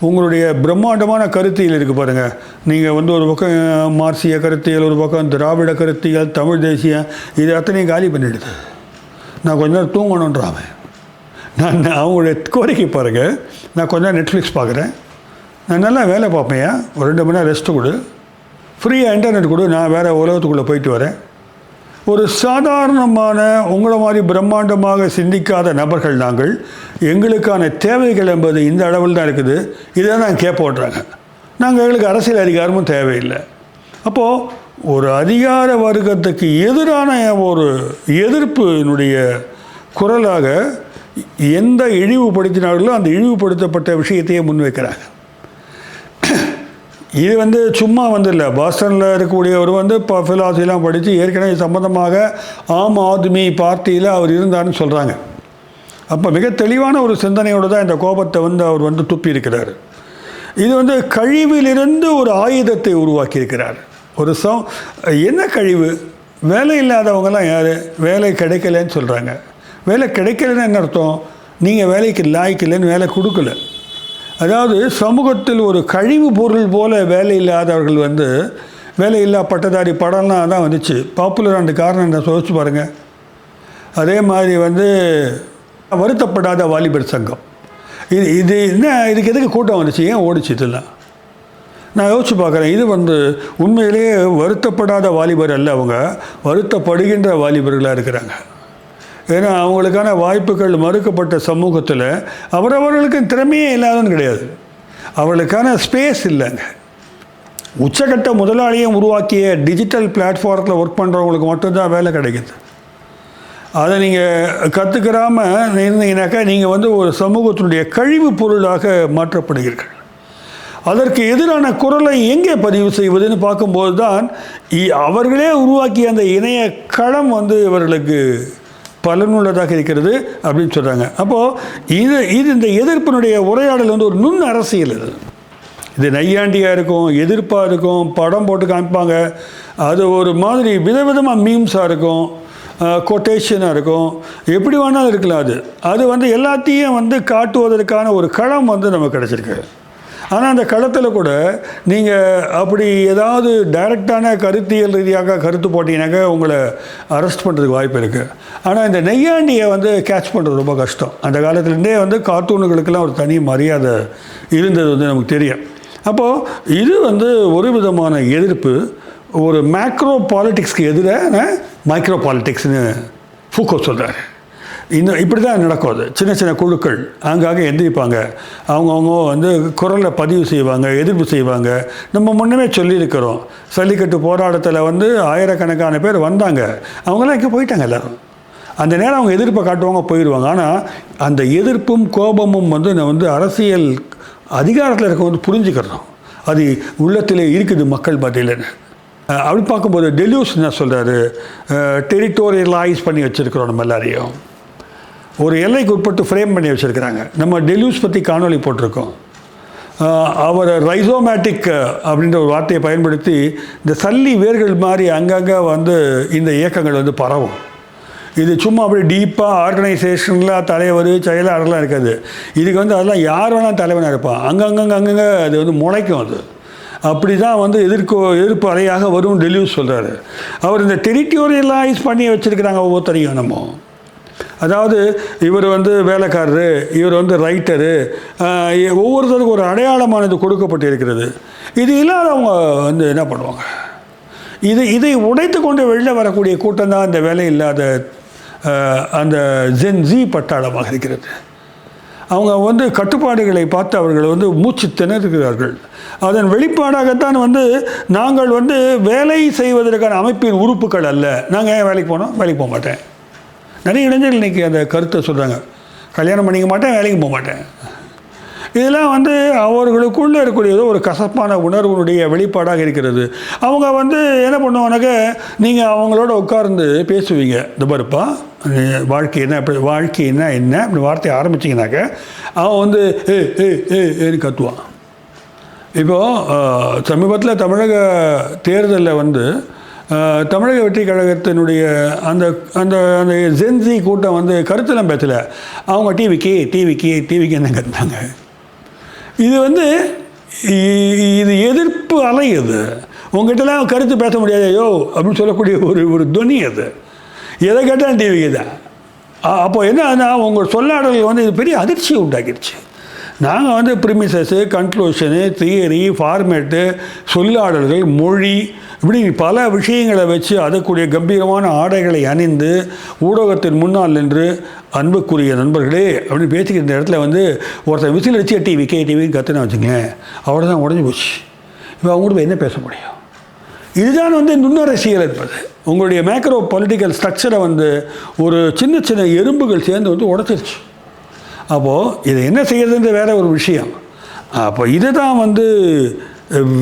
உங்களுடைய பிரம்மாண்டமான கருத்தியல் இருக்குது பாருங்கள். நீங்கள் வந்து ஒரு பக்கம் மார்க்சிய கருத்தியல், ஒரு பக்கம் திராவிட கருத்தியல், தமிழ் தேசியம், இது அத்தனையும் காலி பண்ணிடுது. நான் கொஞ்ச நேரம் தூங்கணுன்றாங்க. நான் அவங்களுடைய கோரிக்கை பாருங்கள், நான் கொஞ்ச நேரம் நெட்ஃப்ளிக்ஸ் பார்க்குறேன், நான் நல்லா வேலை பார்ப்பேன், ஒரு 2 மணி நேரம் ரெஸ்ட்டு கொடு, ஃப்ரீயாக இன்டர்நெட் கொடு, நான் வேறு உலகத்துக்குள்ளே போயிட்டு வரேன். ஒரு சாதாரணமான உங்களை மாதிரி பிரம்மாண்டமாக சிந்திக்காத நபர்கள் நாங்கள், எங்களுக்கான தேவைகள் என்பது இந்த அளவில் தான் இருக்குது, இதை நாங்கள் கேட்போடுறாங்க. எங்களுக்கு அரசியல் அதிகாரமும் தேவையில்லை. அப்போது ஒரு அதிகார வர்க்கத்துக்கு எதிரான ஒரு எதிர்ப்பினுடைய குரலாக எந்த இழிவுபடுத்தினார்களோ அந்த இழிவுபடுத்தப்பட்ட விஷயத்தையே முன்வைக்கிறாங்க. இது வந்து சும்மா வந்து இல்லை, பாஸ்டனில் இருக்கக்கூடியவர் வந்து இப்போ ஃபிலாசபிலாம் படித்து ஏற்கனவே சம்பந்தமாக ஆம் ஆத்மி பார்ட்டியில் அவர் இருந்தார்னு சொல்கிறாங்க. அப்போ மிக தெளிவான ஒரு சிந்தனையோடு தான் இந்த கோபத்தை வந்து அவர் வந்து துப்பி இருக்கிறார். இது வந்து கழிவிலிருந்து ஒரு ஆயுதத்தை உருவாக்கியிருக்கிறார். ஒரு என்ன கழிவு? வேலை இல்லாதவங்கெல்லாம் யார்? வேலை கிடைக்கலன்னு சொல்கிறாங்க. வேலை கிடைக்கலன்னு என்ன அர்த்தம்? நீங்கள் வேலைக்கு லாய்க்கில்லைன்னு வேலை கொடுக்கல. அதாவது சமூகத்தில் ஒரு கழிவு பொருள் போல் வேலை இல்லாதவர்கள் வந்து வேலையில்லா பட்டதாரி படம்லாம் தான் வந்துச்சு. பாப்புலரான காரணம் என்ன யோசிச்சு பாருங்கள். அதே மாதிரி வந்து வருத்தப்படாத வாலிபர் சங்கம், இது என்ன, இதுக்கு எதுக்கு கூட்டம் வந்துச்சு, ஏன் ஓடிச்சு இதெல்லாம் நான் யோசிச்சு பார்க்குறேன். இது வந்து உண்மையிலேயே வருத்தப்படாத வாலிபர் அல்ல, அவங்க வருத்தப்படுகின்ற வாலிபர்களாக இருக்கிறாங்க. ஏன்னா அவங்களுக்கான வாய்ப்புகள் மறுக்கப்பட்ட சமூகத்தில் அவரவர்களுக்கு திறமையே இல்லாதன்னு கிடையாது, அவர்களுக்கான ஸ்பேஸ் இல்லைங்க. உச்சகட்ட முதலாளியை உருவாக்கிய டிஜிட்டல் பிளாட்ஃபார்மில் ஒர்க் பண்ணுறவங்களுக்கு மட்டும்தான் வேலை கிடைக்குது. அதை நீங்கள் கற்றுக்கிறாமல் இருந்தீங்கன்னாக்கா நீங்கள் வந்து ஒரு சமூகத்தினுடைய கழிவு பொருளாக மாற்றப்படுகிறீர்கள். அதற்கு எதிரான குரலை எங்கே பதிவு செய்வதுன்னு பார்க்கும்போது தான் அவர்களே உருவாக்கிய அந்த இணைய களம் வந்து இவர்களுக்கு பலனுள்ளதாக இருக்கிறது அப்படின்னு சொல்கிறாங்க. அப்போது இந்த எதிர்ப்பினுடைய உரையாடல் வந்து ஒரு நுண் அரசியல். இது நையாண்டியாக இருக்கும், எதிர்ப்பாக இருக்கும், படம் போட்டு காமிப்பாங்க, அது ஒரு மாதிரி விதவிதமாக மீம்ஸாக இருக்கும், கொட்டேஷனாக இருக்கும், எப்படி வேணாலும் இருக்கலாம். அது வந்து எல்லாத்தையும் வந்து காட்டுவதற்கான ஒரு களம் வந்து நமக்கு கிடச்சிருக்கு. ஆனால் அந்த களத்தில் கூட நீங்கள் அப்படி ஏதாவது டைரக்டான கருத்தியல் ரீதியாக கருத்து போட்டிங்கனாக்கா உங்களை அரெஸ்ட் பண்ணுறதுக்கு வாய்ப்பு இருக்குது. ஆனால் இந்த நெய்யாண்டியை வந்து கேட்ச் பண்ணுறது ரொம்ப கஷ்டம். அந்த காலத்துலேருந்தே வந்து கார்ட்டூனுகளுக்கெல்லாம் ஒரு தனி மரியாதை இருந்தது வந்து நமக்கு தெரியும். அப்போது இது வந்து ஒரு விதமான எதிர்ப்பு, ஒரு மேக்ரோ பாலிட்டிக்ஸ்க்கு எதிரான மைக்ரோ பாலிட்டிக்ஸ்னு ஃபூக்கோ சொல்கிறார். இப்படி தான் நடக்கும். அது சின்ன சின்ன குழுக்கள் அங்காக எந்திரிப்பாங்க, அவங்கவுங்க வந்து குரலை பதிவு செய்வாங்க, எதிர்ப்பு செய்வாங்க. நம்ம முன்னமே சொல்லியிருக்கிறோம், ஜல்லிக்கட்டு போராட்டத்தில் வந்து ஆயிரக்கணக்கான பேர் வந்தாங்க, அவங்களாம் இங்கே போயிட்டாங்க எல்லோரும். அந்த நேரம் அவங்க எதிர்ப்பை காட்டுவாங்க, போயிடுவாங்க. ஆனால் அந்த எதிர்ப்பும் கோபமும் வந்து அரசியல் அதிகாரத்தில் இருக்க வந்து புரிஞ்சுக்கிறோம், அது உள்ளத்திலே இருக்குது மக்கள் மத்தியில். அப்படி பார்க்கும்போது டெலியூஸ் என்ன சொல்கிறாரு, டெரிட்டோரியலைஸ் பண்ணி வச்சுருக்கிறோம், நம்ம எல்லாரையும் ஒரு எல்லைக்கு உட்பட்டு ஃப்ரேம் பண்ணி வச்சுருக்கிறாங்க. நம்ம டெலியூஸ் பற்றி காணொலி போட்டிருக்கோம். அவர் ரைசோமேட்டிக் அப்படின்ற ஒரு வார்த்தையை பயன்படுத்தி இந்த சல்லி வேர்கள் மாதிரி அங்கங்கே வந்து இந்த இயக்கங்கள் வந்து பரவும். இது சும்மா அப்படி டீப்பாக ஆர்கனைசேஷனில் தலைவர் செயலாளர்லாம் இருக்காது. இதுக்கு வந்து அதெல்லாம் யார் வேணால் தலைவனாக இருப்பான், அங்கங்கே அது வந்து முளைக்கும். அது அப்படி தான் வந்து எதிர்ப்பு அறையாக வரும் டெலியூஸ் சொல்கிறாரு. அவர் இந்த டெரிட்டோரியலைஸ் பண்ணி வச்சுருக்கிறாங்க ஒவ்வொருத்தரையும். நம்ம அதாவது இவர் வந்து வேலைக்காரரு, இவர் வந்து ரைட்டரு, ஒவ்வொருத்தருக்கும் ஒரு அடையாளமானது கொடுக்கப்பட்டு இருக்கிறது. இது இல்லாதவங்க வந்து என்ன பண்ணுவாங்க, இதை உடைத்து கொண்டு வெளில வரக்கூடிய கூட்டம் தான் இந்த வேலை இல்லாத அந்த ஜென்ஸி பட்டாளமாக இருக்கிறது. அவங்க வந்து கட்டுப்பாடுகளை பார்த்து அவர்கள் வந்து மூச்சு திணறுகிறார்கள். அதன் வெளிப்பாடாகத்தான் வந்து நாங்கள் வந்து வேலை செய்வதற்கான அமைப்பின் உறுப்புகள் அல்ல, நாங்கள் ஏன் வேலைக்கு போனோம், வேலைக்கு போக மாட்டேன். நிறைய இளைஞர்கள் இன்றைக்கி அந்த கருத்தை சொல்கிறாங்க, கல்யாணம் பண்ணிக்க மாட்டேன், வேலைக்கு போக மாட்டேன். இதெல்லாம் வந்து அவர்களுக்குள்ளே இருக்கக்கூடியதோ ஒரு கசப்பான உணர்வுடைய வெளிப்பாடாக இருக்கிறது. அவங்க வந்து என்ன பண்ணுவாங்கனாக்க, நீங்கள் அவங்களோட உட்கார்ந்து பேசுவீங்க, இந்த பாருப்பா வாழ்க்கை என்ன, அப்படி வாழ்க்கைன்னா என்ன அப்படி வார்த்தையை ஆரம்பிச்சிங்கனாக்க அவன் வந்து ஏன்னு கத்துவான். இப்போது சமீபத்தில் தமிழக தேர்தலில் வந்து தமிழக வெற்றி கழகத்தினுடைய அந்த அந்த அந்த ஜென்சி கூட்டம் வந்து கருத்தெல்லாம் பேசலை, அவங்க டிவிக்கு என்ன கத்துனாங்க. இது வந்து இது எதிர்ப்பு அலை. அது உங்ககிட்டலாம் கருத்து பேச முடியாது ஐயோ அப்படின்னு சொல்லக்கூடிய ஒரு துணி. அது எதை கேட்டால் டிவிக்கு தான். அப்போ என்ன உங்கள் சொல்லாடல்கள் வந்து இது பெரிய அதிர்ச்சியை உண்டாக்கிடுச்சு. நாங்கள் வந்து ப்ரிமிசஸ்ஸு, கன்க்ளூஷனு, தியரி, ஃபார்மேட்டு, சொல்லாடல்கள், மொழி, இப்படி பல விஷயங்களை வச்சு அதற்குரிய கம்பீரமான ஆடைகளை அணிந்து ஊடகத்தின் முன்னால் நின்று அன்புக்குரிய நண்பர்களே அப்படின்னு பேசிக்கிற இடத்துல வந்து ஒருத்தர் விசில் அடிச்சு டிவின்னு கற்றுனா வச்சுங்களேன், அவ்வளோ தான் உடஞ்சி போச்சு. இப்போ அவங்க கூட என்ன பேச முடியும்? இதுதான் வந்து நுண்ணரசியல் என்பது. உங்களுடைய மேக்ரோ பொலிட்டிக்கல் ஸ்ட்ரக்சரை வந்து ஒரு சின்ன சின்ன எறும்புகள் சேர்ந்து வந்து உடச்சிருச்சு. அப்போது இதை என்ன செய்யறதுன்ற வேற ஒரு விஷயம். அப்போ இதுதான் வந்து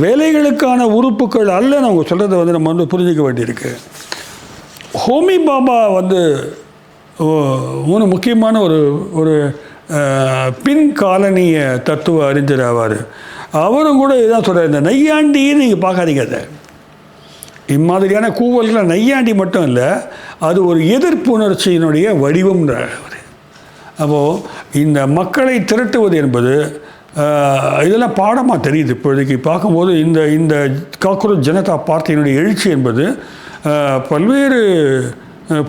வேலைகளுக்கான உறுப்புகள் அல்லன்னு அவங்க சொல்கிறத வந்து நம்ம வந்து புரிஞ்சிக்க வேண்டியிருக்கு. ஹோமி பாபா வந்து ஒரு முக்கியமான ஒரு பின் காலனிய தத்துவ அறிஞர் ஆவார். அவரும் கூட இதான் சொல்கிறார், இந்த நையாண்டின்னு நீங்கள் பார்க்காதீங்க. அதை இம்மாதிரியான கூவல்களை நையாண்டி மட்டும் இல்லை, அது ஒரு எதிர்ப்புணர்ச்சியினுடைய வடிவம்ன்றார் அவர். அப்போது இந்த மக்களை திரட்டுவது என்பது இதெல்லாம் பாடமாக தெரியுது இப்போதைக்கு பார்க்கும்போது. இந்த காக்ரோச் ஜனதா பார்ட்டியினுடைய எழுச்சி என்பது பல்வேறு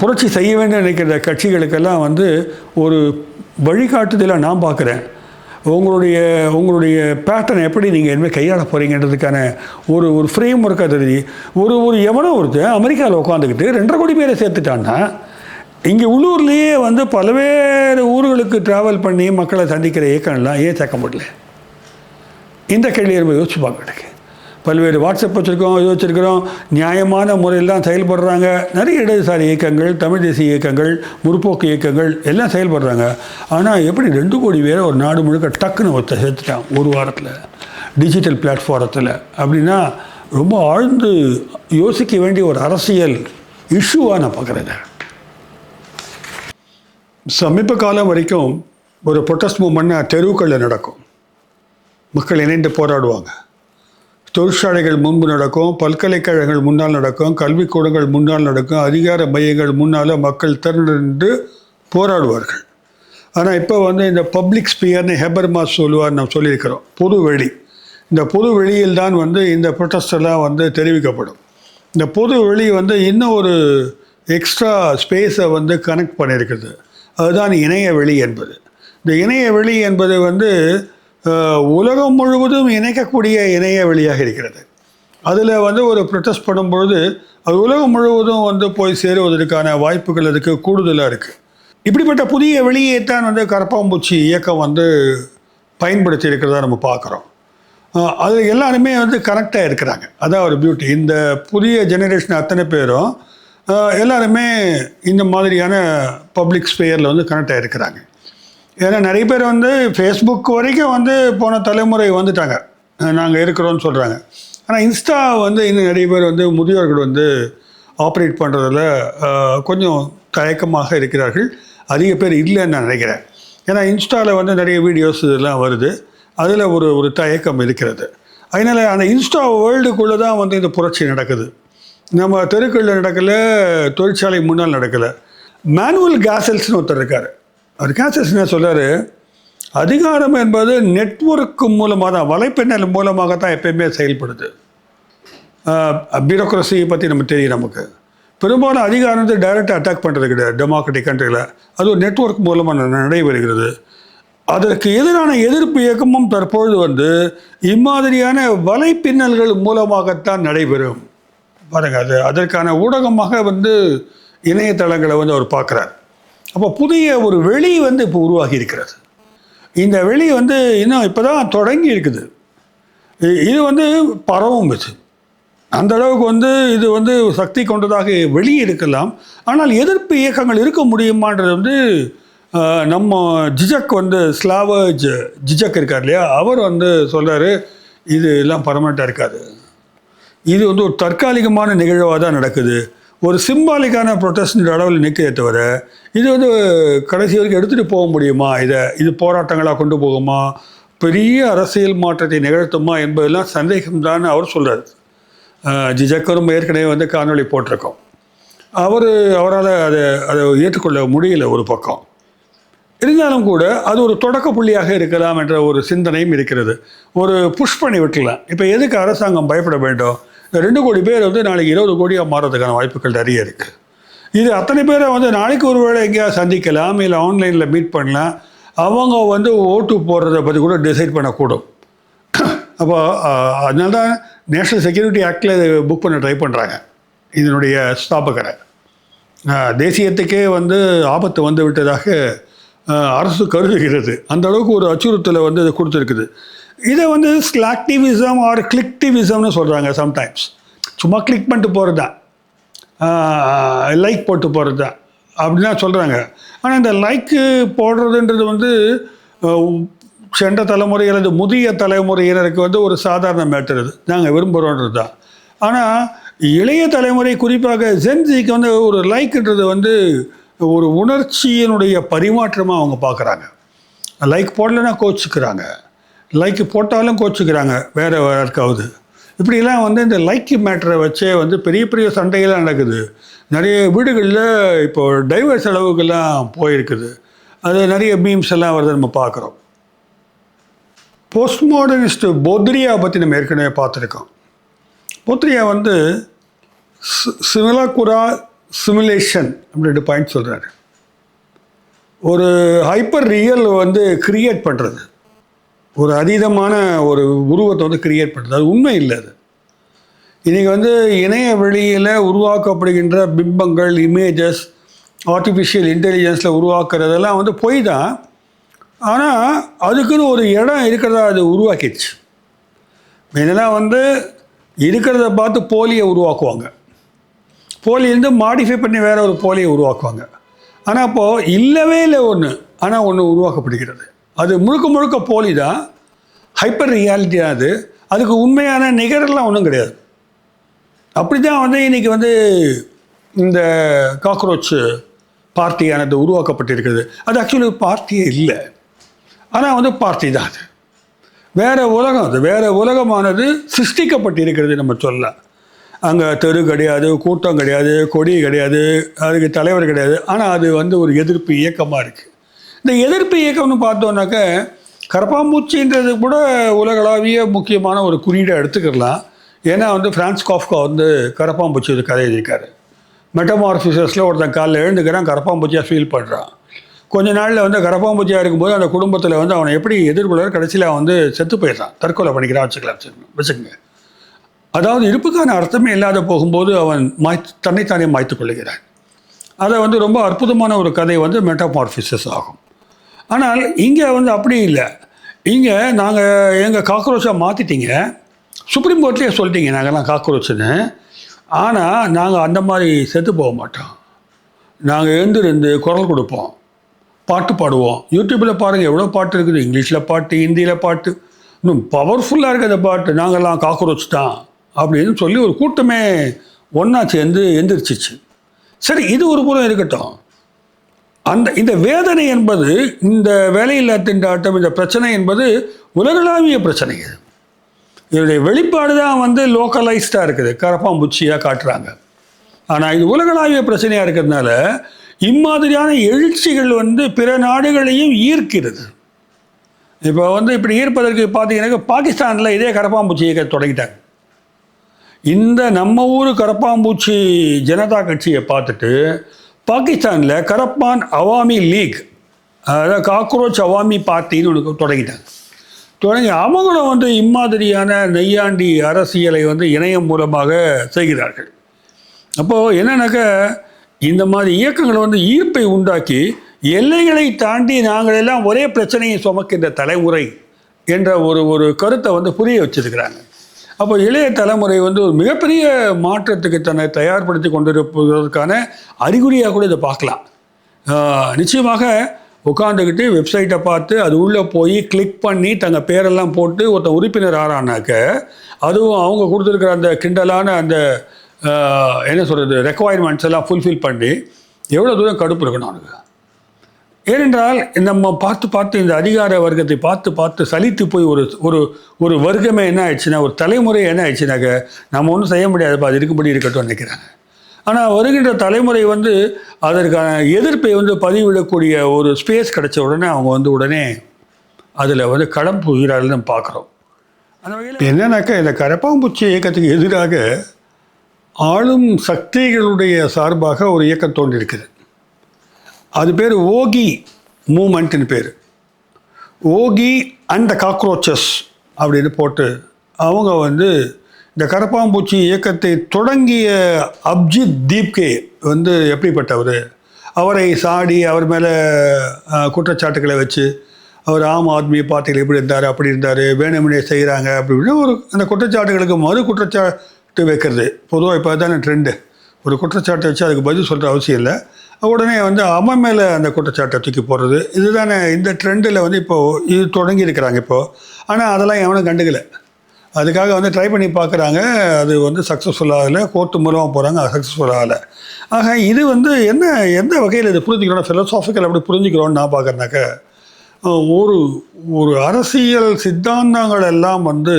புரட்சி செய்ய வேண்டும் நினைக்கிற கட்சிகளுக்கெல்லாம் வந்து ஒரு வழிகாட்டுதலாக நான் பார்க்குறேன். உங்களுடைய பேட்டர்ன் எப்படி நீங்கள் இனிமேல் கையாள போகிறீங்கன்றதுக்கான ஒரு ஃப்ரேம் ஒர்க்காக தெரிஞ்சு ஒரு எவனோ ஒருத்தர் அமெரிக்காவில் உட்காந்துக்கிட்டு 2.5 கோடி பேரை சேர்த்துட்டான்னா, இங்கே உள்ளூர்லேயே வந்து பல்வேறு ஊர்களுக்கு ட்ராவல் பண்ணி மக்களை சந்திக்கிற இயக்கம்லாம் ஏன் சேர்க்க முடியல? இந்த கேள்வி ரொம்ப யோசிச்சு பார்க்க. பல்வேறு வாட்ஸ்அப் வச்சுருக்கோம், இது வச்சுருக்கிறோம், நியாயமான முறையில் தான் செயல்படுறாங்க. நிறைய இடதுசாரி இயக்கங்கள், தமிழ் தேசிய இயக்கங்கள், முற்போக்கு இயக்கங்கள் எல்லாம் செயல்படுறாங்க. ஆனால் எப்படி 2 கோடி பேரை ஒரு நாடு முழுக்க டக்குன்னு ஒருத்த சேர்த்துட்டான் ஒரு வாரத்தில் டிஜிட்டல் பிளாட்ஃபாரத்தில் அப்படின்னா ரொம்ப ஆழ்ந்து யோசிக்க வேண்டிய ஒரு அரசியல் இஷ்யூவாக நான் பார்க்குறேன். சமீப காலம் வரைக்கும் ஒரு ப்ரொட்டஸ்ட் மூவ்மெண்ட் தெருவுக்களில் நடக்கும். மக்கள் இணைந்து போராடுவாங்க. தொழிற்சாலைகள் முன்பு நடக்கும், பல்கலைக்கழகங்கள் முன்னால் நடக்கும், கல்விக்கூடங்கள் முன்னால் நடக்கும், அதிகார மையங்கள் முன்னால் மக்கள் திரண்டு போராடுவார்கள். ஆனால் இப்போ வந்து இந்த பப்ளிக் ஸ்பியர்னு ஹெபர்மாஸ் சொல்லுவார், நம்ம சொல்லியிருக்கிறோம், பொது வெளி. இந்த பொது வெளியில் தான் வந்து இந்த ப்ரொட்டஸ்டெல்லாம் வந்து தெரிவிக்கப்படும். இந்த பொது வெளி வந்து இன்னும் ஒரு எக்ஸ்ட்ரா ஸ்பேஸை வந்து கனெக்ட் பண்ணியிருக்குது. அதுதான் இணைய வெளி என்பது. இந்த இணைய வெளி என்பது வந்து உலகம் முழுவதும் இணைக்கக்கூடிய இணைய வெளியாக இருக்கிறது. அதில் வந்து ஒரு ப்ரொட்டஸ்ட் பண்ணும்பொழுது அது உலகம் முழுவதும் வந்து போய் சேருவதற்கான வாய்ப்புகள் அதுக்கு கூடுதலாக இருக்குது. இப்படிப்பட்ட புதிய வெளியைத்தான் வந்து கரப்பாம்பூச்சி இயக்கம் வந்து பயன்படுத்தி இருக்கிறதா நம்ம பார்க்குறோம். அது எல்லாருமே வந்து கனெக்டாக இருக்கிறாங்க. அதான் ஒரு பியூட்டி. இந்த புதிய ஜெனரேஷன் அத்தனை பேரும் எல்லாருமே இந்த மாதிரியான பப்ளிக் ஸ்பேயரில் வந்து கனெக்டாக இருக்கிறாங்க. ஏன்னா நிறைய பேர் வந்து ஃபேஸ்புக் வரைக்கும் வந்து போன தலைமுறை வந்துட்டாங்க, நாங்கள் இருக்கிறோன்னு சொல்கிறாங்க. ஆனால் இன்ஸ்டா வந்து இன்னும் நிறைய பேர் வந்து முதியோர்கள் வந்து ஆப்ரேட் பண்ணுறதில் கொஞ்சம் தயக்கமாக இருக்கிறார்கள். அதிக பேர் இல்லைன்னு நான் நினைக்கிறேன். ஏன்னா இன்ஸ்டாவில் வந்து நிறைய வீடியோஸ் இதெல்லாம் வருது, அதில் ஒரு தயக்கம் இருக்கிறது. அதனால் அந்த இன்ஸ்டா வேர்ல்டுக்குள்ளே தான் வந்து இந்த புரட்சி நடக்குது. நம்ம தெருக்களில் நடக்கலை, தொழிற்சாலை முன்னால் நடக்கலை. மேனுவல் கேசல்ஸ்னு ஒருத்தர் இருக்கார். அவர் கேசல்ஸ் என்ன சொல்கிறார், அதிகாரம் என்பது நெட்வொர்க்கு மூலமாக தான், வலைப்பின்னல் மூலமாக தான் எப்பயுமே செயல்படுது. பியூரோக்ரஸியை பற்றி நம்ம தெரியும். நமக்கு பெரும்பாலும் அதிகாரத்தை டைரெக்டாக அட்டாக் பண்ணுறது கிடையாது டெமோக்ராட்டிக் கண்ட்ரியில். அது ஒரு நெட்வொர்க் மூலமாக நடைபெறுகிறது. அதற்கு எதிரான எதிர்ப்பு இயக்கமும் தற்பொழுது வந்து இம்மாதிரியான வலைப்பின்னல்கள் மூலமாகத்தான் நடைபெறும். பாருங்கள், அதற்கான ஊடகமாக வந்து இணையதளங்களை வந்து அவர் பார்க்குறார். அப்போ புதிய ஒரு வெளி வந்து இப்போ உருவாகி இருக்கிறது. இந்த வெளி வந்து இன்னும் இப்போ தான் தொடங்கி இருக்குது. இது வந்து பரவும் வச்சு அந்த அளவுக்கு வந்து இது வந்து சக்தி கொண்டதாக வெளியே இருக்கலாம். ஆனால் எதிர்ப்பு இயக்கங்கள் இருக்க முடியுமான்றது வந்து நம்ம ஜிஜக் வந்து ஸ்லாவர்ஜ் ஜிஜக் இருக்கார் இல்லையா, அவர் வந்து சொல்கிறாரு, இது எல்லாம் பர்மனெண்ட்டாக இருக்காது, இது வந்து ஒரு தற்காலிகமான நிகழ்வாக தான் நடக்குது, ஒரு சிம்பாலிக்கான ப்ரொட்டஸ்ட் அளவில் நிற்கிறத தவிர இது வந்து கடைசி வரைக்கும் எடுத்துகிட்டு போக முடியுமா, இது போராட்டங்களாக கொண்டு போகுமா, பெரிய அரசியல் மாற்றத்தை நிகழ்த்துமா என்பதெல்லாம் சந்தேகம்தான் அவர் சொல்கிறார். ஜிஜக்கரும் ஏற்கனவே வந்து காணொலி போட்டிருக்கோம். அவரால் அதை ஏற்றுக்கொள்ள முடியல ஒரு பக்கம். இருந்தாலும் கூட அது ஒரு தொடக்க புள்ளியாக இருக்கலாம் என்ற ஒரு சிந்தனையும் இருக்கிறது. ஒரு புஷ் பண்ணி விட்டுலாம். இப்போ எதுக்கு அரசாங்கம் பயப்பட வேண்டும்? 2 கோடி பேர் வந்து நாளைக்கு 20 கோடியாக மாறதுக்கான வாய்ப்புகள் நிறைய இருக்குது. இது அத்தனை பேரை வந்து நாளைக்கு ஒரு வேளை எங்கேயாவது சந்திக்கலாம், இல்லை ஆன்லைனில் மீட் பண்ணலாம். அவங்க வந்து ஓட்டு போடுறதை பற்றி கூட டிசைட் பண்ணக்கூடும். அப்போ அதனால தான் நேஷ்னல் செக்யூரிட்டி ஆக்டில் புக் பண்ண ட்ரை பண்ணுறாங்க. இதனுடைய ஸ்தாபகரை தேசியத்துக்கே வந்து ஆபத்து வந்து விட்டதாக அரசு கருதுகிறது. அந்த அளவுக்கு ஒரு அச்சுறுத்தலை வந்து இது கொடுத்துருக்குது. இதை வந்து ஸ்லாக்டிவிசம் ஆர் கிளிக்டிவிசம்னு சொல்கிறாங்க. சம்டைம்ஸ் சும்மா கிளிக் பண்ணிட்டு போகிறது தான், லைக் போட்டு போகிறது தான் அப்படின்னா சொல்கிறாங்க. ஆனால் இந்த லைக்கு போடுறதுன்றது வந்து சென்ற தலைமுறை அல்லது முதிய தலைமுறையினருக்கு வந்து ஒரு சாதாரண மேட்டர். இது நாங்கள் விரும்புகிறோன்றது தான். ஆனால் இளைய தலைமுறை குறிப்பாக ஜென்சிக்கு வந்து ஒரு லைக்குன்றது வந்து ஒரு உணர்ச்சியினுடைய பரிமாற்றமாக அவங்க பார்க்குறாங்க. லைக் போடலைன்னா கோச்சிக்கிறாங்க, லைக் போட்டாலும் கோச்சிக்கிறாங்க வேறு யாருக்காவது. இப்படிலாம் வந்து இந்த லைக் மேட்டரை வச்சே வந்து பெரிய பெரிய சண்டைகள்லாம் நடக்குது. நிறைய வீடுகளில் இப்போ டைவர்ஸ் அளவுக்கெல்லாம் போயிருக்குது. அது நிறைய மீம்ஸ் எல்லாம் வருது, நம்ம பார்க்குறோம். போஸ்ட் மாடர்னிஸ்ட் போத்ரியா பற்றி நம்ம ஏற்கனவே பார்த்துருக்கோம். போத்ரியா வந்து சிமிலாகுரா சிமுலேஷன் அப்படின்ட்டு பாயிண்ட் சொல்கிறாரு. ஒரு ஹைப்பர் ரியல் வந்து கிரியேட் பண்ணுறது, ஒரு அதீதமான ஒரு உருவத்தை வந்து கிரியேட் பண்ணுறது, அது உண்மை இல்லை. அது இன்றைக்கி வந்து இணைய வெளியில் உருவாக்கப்படுகின்ற பிம்பங்கள், இமேஜஸ், ஆர்டிஃபிஷியல் இன்டெலிஜென்ஸில் உருவாக்குறதெல்லாம் வந்து பொய் தான். ஆனால் அதுக்குன்னு ஒரு இடம் இருக்கிறதா அது உருவாக்கிடுச்சு. இதெல்லாம் வந்து இருக்கிறத பார்த்து போலியை உருவாக்குவாங்க, போலியிலேருந்து மாடிஃபை பண்ணி வேறு ஒரு போலியை உருவாக்குவாங்க. ஆனால் அப்போது இல்லவே இல்லை ஒன்று, ஆனால் ஒன்று உருவாக்கப்படுகிறது. அது முழுக்க முழுக்க போலி தான், ஹைப்பர் ரியாலிட்டி தான். அதுக்கு உண்மையான நிகரெல்லாம் ஒன்றும் கிடையாது. அப்படி தான் வந்து இன்றைக்கி வந்து இந்த காக்ரோச் பார்ட்டியானது உருவாக்கப்பட்டிருக்கிறது. அது ஆக்சுவலி பார்ட்டியே இல்லை, ஆனால் வந்து பார்ட்டி தான். அது வேறு உலகம், அது வேறு உலகமானது சிருஷ்டிக்கப்பட்டிருக்கிறது நம்ம சொல்லலாம். அங்கே தெரு கிடையாது, கூட்டம் கிடையாது, கொடி கிடையாது, அதுக்கு தலைவர் கிடையாது. ஆனால் அது வந்து ஒரு எதிர்ப்பு இயக்கமாக இருக்குது. இந்த எதிர்ப்பு இயக்கம்னு பார்த்தோன்னாக்க கரப்பாம்பூச்சின்றது கூட உலகளாவிய முக்கியமான ஒரு குறியீடை எடுத்துக்கலாம். ஏன்னா வந்து ஃப்ரான்ஸ் காஃப்கா வந்து கரப்பாம்பூச்சி ஒரு கதை எழுதியிருக்காரு. மெட்டமார்ஃபிசஸில் ஒருத்தன் காலில் எழுந்துக்கிறான், கரப்பாம்பூச்சியாக ஃபீல் பண்ணுறான். கொஞ்ச நாளில் வந்து கரப்பாம்பூச்சியாக இருக்கும்போது அந்த குடும்பத்தில் வந்து அவனை எப்படி எதிர்கொள்ளார், கடைசியில் அவன் வந்து செத்து போயிடுறான், தற்கொலை பண்ணிக்கிறான் வச்சுக்கோங்க. அதாவது இருப்புக்கான அர்த்தமே இல்லாத போகும்போது அவன் தன்னைத்தானே மாய்த்து கொள்ளுகிறான். அதை வந்து ரொம்ப அற்புதமான ஒரு கதை வந்து மெட்டமார்ஃபிசஸ் ஆகும். ஆனால் இங்கே வந்து அப்படி இல்லை. இங்கே நாங்கள் எங்கள் காக்ரோச்சாக மாற்றிட்டீங்க, சுப்ரீம் கோர்ட்லேயே சொல்லிட்டீங்க நாங்கள்லாம் காக்ரோச்சுன்னு. ஆனால் நாங்கள் அந்த மாதிரி செத்து போக மாட்டோம். நாங்கள் எழுந்திருந்து குரல் கொடுப்போம், பாட்டு பாடுவோம். யூடியூப்பில் பாருங்கள் எவ்வளோ பாட்டு இருக்குது, இங்கிலீஷில் பாட்டு, ஹிந்தியில் பாட்டு, இன்னும் பவர்ஃபுல்லாக இருக்குது அந்த பாட்டு. நாங்கள்லாம் காக்ரோச் தான் அப்படின்னு சொல்லி ஒரு கூட்டமே ஒன்றா சேர்ந்து எந்திரிச்சிச்சு. சரி, இது ஒரு புறம் இருக்கட்டும். இந்த வேதனை என்பது, இந்த வேலையில்லா திண்டாட்டம், இந்த பிரச்சனை என்பது உலகளாவிய பிரச்சனை. இதனுடைய வெளிப்பாடு தான் வந்து லோக்கலைஸ்டாக இருக்குது, கரப்பாம்பூச்சியாக காட்டுறாங்க. ஆனால் இது உலகளாவிய பிரச்சனையாக இருக்கிறதுனால இம்மாதிரியான எழுச்சிகள் வந்து பிற நாடுகளையும் ஈர்க்கிறது. இப்போ வந்து இப்படி ஈர்ப்பதற்கு பார்த்தீங்கன்னா பாகிஸ்தானில் இதே கரப்பாம்பூச்சி இயக்க தொடங்கிட்டாங்க. இந்த நம்ம ஊர் கரப்பாம்பூச்சி ஜனதா கட்சியை பார்த்துட்டு பாகிஸ்தானில் கரப்பான் அவாமி லீக், அதாவது காக்ரோச் அவாமி பார்ட்டின்னு ஒன்று தொடங்கி அவங்களும் வந்து இம்மாதிரியான நெய்யாண்டி அரசியலை வந்து இணையம் மூலமாக செய்கிறார்கள். அப்போது என்னன்னாக்கா இந்த மாதிரி இயக்கங்களை வந்து ஈர்ப்பை உண்டாக்கி எல்லைகளை தாண்டி நாங்களெல்லாம் ஒரே பிரச்சனையை சுமக்கின்ற தலைமுறை என்ற ஒரு கருத்தை வந்து புரிய வச்சிருக்கிறாங்க. அப்போ இளைய தலைமுறை வந்து ஒரு மிகப்பெரிய மாற்றத்துக்கு தன்னை தயார்படுத்தி கொண்டிருப்பதற்கான அறிகுறியாக கூட இதை பார்க்கலாம். நிச்சயமாக உட்காந்துக்கிட்டு வெப்சைட்டை பார்த்து அது உள்ளே போய் கிளிக் பண்ணி தங்கள் பேரெல்லாம் போட்டு ஒருத்தன் உறுப்பினர் ஆறானாக்க, அதுவும் அவங்க கொடுத்துருக்கிற அந்த கிண்டலான அந்த என்ன சொல்கிறது ரெக்குவயர்மெண்ட்ஸ் எல்லாம் ஃபுல்ஃபில் பண்ணி எவ்வளோ தூரம் கடுப்பு இருக்கணும் அவனுக்கு. ஏனென்றால் நம்ம பார்த்து இந்த அதிகார வர்க்கத்தை பார்த்து சலித்து போய் ஒரு வர்க்கமே என்ன ஆயிடுச்சுன்னா, ஒரு தலைமுறை என்ன ஆயிடுச்சுனாக்க நம்ம ஒன்றும் செய்ய முடியாதுப்பா, அது இருக்கும்படி இருக்கட்டும் நினைக்கிறாங்க. ஆனால் வருகின்ற தலைமுறை வந்து அதற்கான எதிர்ப்பை வந்து பதிவிடக்கூடிய ஒரு ஸ்பேஸ் கிடைச்ச உடனே அவங்க வந்து உடனே அதில் வந்து களம் புகிறார்கள் நம்ம பார்க்குறோம். அந்த வகையில் என்னன்னாக்கா இந்த கரப்பாம்பூச்சி இயக்கத்துக்கு எதிராக ஆளும் சக்திகளுடைய சார்பாக ஒரு இயக்கம் தோன்றியிருக்குது. அது பேர் ஓகி மூமெண்ட்னு பேர். ஓகி அண்ட் த காக்ரோச்சஸ் அப்படின்னு போட்டு அவங்க வந்து இந்த கரப்பாம்பூச்சி இயக்கத்தை தொடங்கிய அப்ஜித் தீப்கே வந்து எப்படிப்பட்டவர், அவரை சாடி அவர் மேலே குற்றச்சாட்டுகளை வச்சு அவர் ஆம் ஆத்மி பார்ட்டியில் இப்படி இருந்தார் அப்படி இருந்தார், வேணுமனே செய்கிறாங்க அப்படின்னு அந்த குற்றச்சாட்டுகளுக்கு மறு குற்றச்சாட்டு வைக்கிறது. பொதுவாக இப்போ தானே ட்ரெண்டு. ஒரு குற்றச்சாட்டை வச்சு அதுக்கு பதில் சொல்கிற அவசியம் இல்லை, உடனே வந்து அவன் மேலே அந்த குற்றச்சாட்டை தூக்கி போடுறது. இதுதானே இந்த ட்ரெண்டில் வந்து இப்போது இது தொடங்கி இருக்கிறாங்க இப்போது. ஆனால் அதெல்லாம் எவனும் கண்டுக்கலை. அதுக்காக வந்து ட்ரை பண்ணி பார்க்குறாங்க, அது வந்து சக்ஸஸ்ஃபுல்லாக இல்லை, கோர்ட்டு மூலமாக போகிறாங்க, அது சக்ஸஸ்ஃபுல்லாக இல்லை. ஆக இது வந்து எந்த வகையில் இது புரிஞ்சுக்கிறோம், ஃபிலோசாஃபிக்கல் அப்படி புரிஞ்சுக்கிறோன்னு நான் பார்க்குறேனாக்க, ஒரு அரசியல் சித்தாந்தங்கள் எல்லாம் வந்து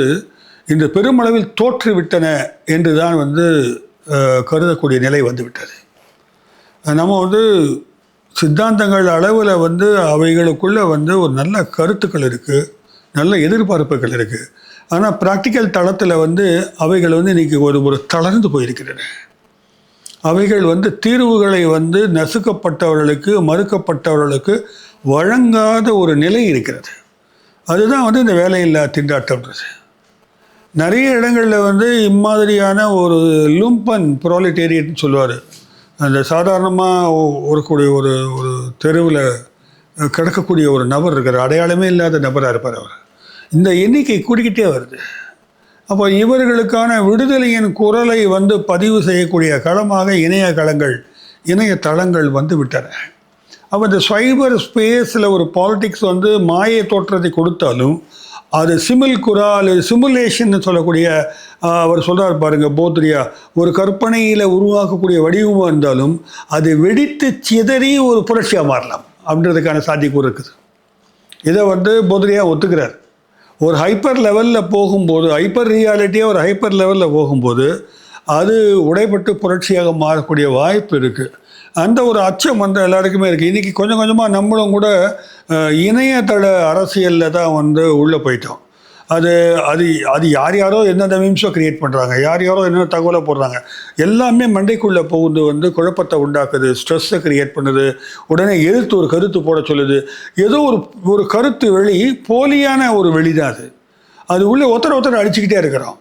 இன்று பெருமளவில் தோற்றுவிட்டன என்று தான் வந்து கருதக்கூடிய நிலை வந்துவிட்டது. நம்ம வந்து சித்தாந்தங்கள் அளவில் வந்து அவைகளுக்குள்ளே வந்து ஒரு நல்ல கருத்துக்கள் இருக்குது, நல்ல எதிர்பார்ப்புகள் இருக்குது. ஆனால் ப்ராக்டிக்கல் தளத்தில் வந்து அவைகள் வந்து இன்றைக்கி ஒரு தளர்ந்து போயிருக்கின்றன. அவைகள் வந்து தீர்வுகளை வந்து நசுக்கப்பட்டவர்களுக்கு, மறுக்கப்பட்டவர்களுக்கு வழங்காத ஒரு நிலை இருக்கிறது. அதுதான் வந்து இந்த வேலையில்லா திண்டாட்டம்ன்றது. நிறைய இடங்களில் வந்து இம்மாதிரியான ஒரு லும்பன் ப்ரோலிட்டேரியட்னு சொல்லுவார். அந்த சாதாரணமாக ஒரு தெருவில் கிடக்கக்கூடிய ஒரு நபர் இருக்கிறார், அடையாளமே இல்லாத நபராக இருப்பார் அவர். இந்த எண்ணிக்கை கூடிக்கிட்டே வருது. அப்போ இவர்களுக்கான விடுதலையின் குரலை வந்து பதிவு செய்யக்கூடிய களமாக இணையதளங்கள் வந்து விட்டன. அப்போ இந்த சைபர் ஸ்பேஸில் ஒரு பாலிடிக்ஸ் வந்து மாய தோற்றத்தை கொடுத்தாலும் அது சிமுலேஷன் சொல்லக்கூடிய அவர் சொல்கிறார் பாருங்க, போத்ரியா, ஒரு கற்பனையில் உருவாக்கக்கூடிய வடிவமாக இருந்தாலும் அது வெடித்து சிதறி ஒரு புரட்சியாக மாறலாம் அப்படின்றதுக்கான சாத்தியக்கூறு இருக்குது. இதை வந்து போத்ரியா ஒத்துக்கிறார். ஒரு ஹைப்பர் லெவலில் போகும்போது, ஹைப்பர் ரியாலிட்டியாக ஒரு ஹைப்பர் லெவலில் போகும்போது அது உடைப்பட்டு புரட்சியாக மாறக்கூடிய வாய்ப்பு இருக்குது. அந்த ஒரு அச்சம் வந்து எல்லாருக்குமே இருக்குது. இன்றைக்கி கொஞ்சம் கொஞ்சமாக நம்மளும் கூட இணையதள அரசியலில் தான் வந்து உள்ளே போயிட்டோம். அது அது அது யாரோ என்னென்ன மீம்ஸோ க்ரியேட் பண்ணுறாங்க, யாரோ என்னென்ன தகவலை போடுறாங்க, எல்லாமே மண்டைக்குள்ளே போகுது, வந்து குழப்பத்தை உண்டாக்குது, ஸ்ட்ரெஸ்ஸை க்ரியேட் பண்ணுது. உடனே எதிர்த்து ஒரு கருத்து போட சொல்லுது. ஏதோ ஒரு கருத்து வெளி, போலியான ஒரு வெளி தான் அது. அது உள்ளே ஒருத்தர் அடிச்சுக்கிட்டே இருக்கிறோம்.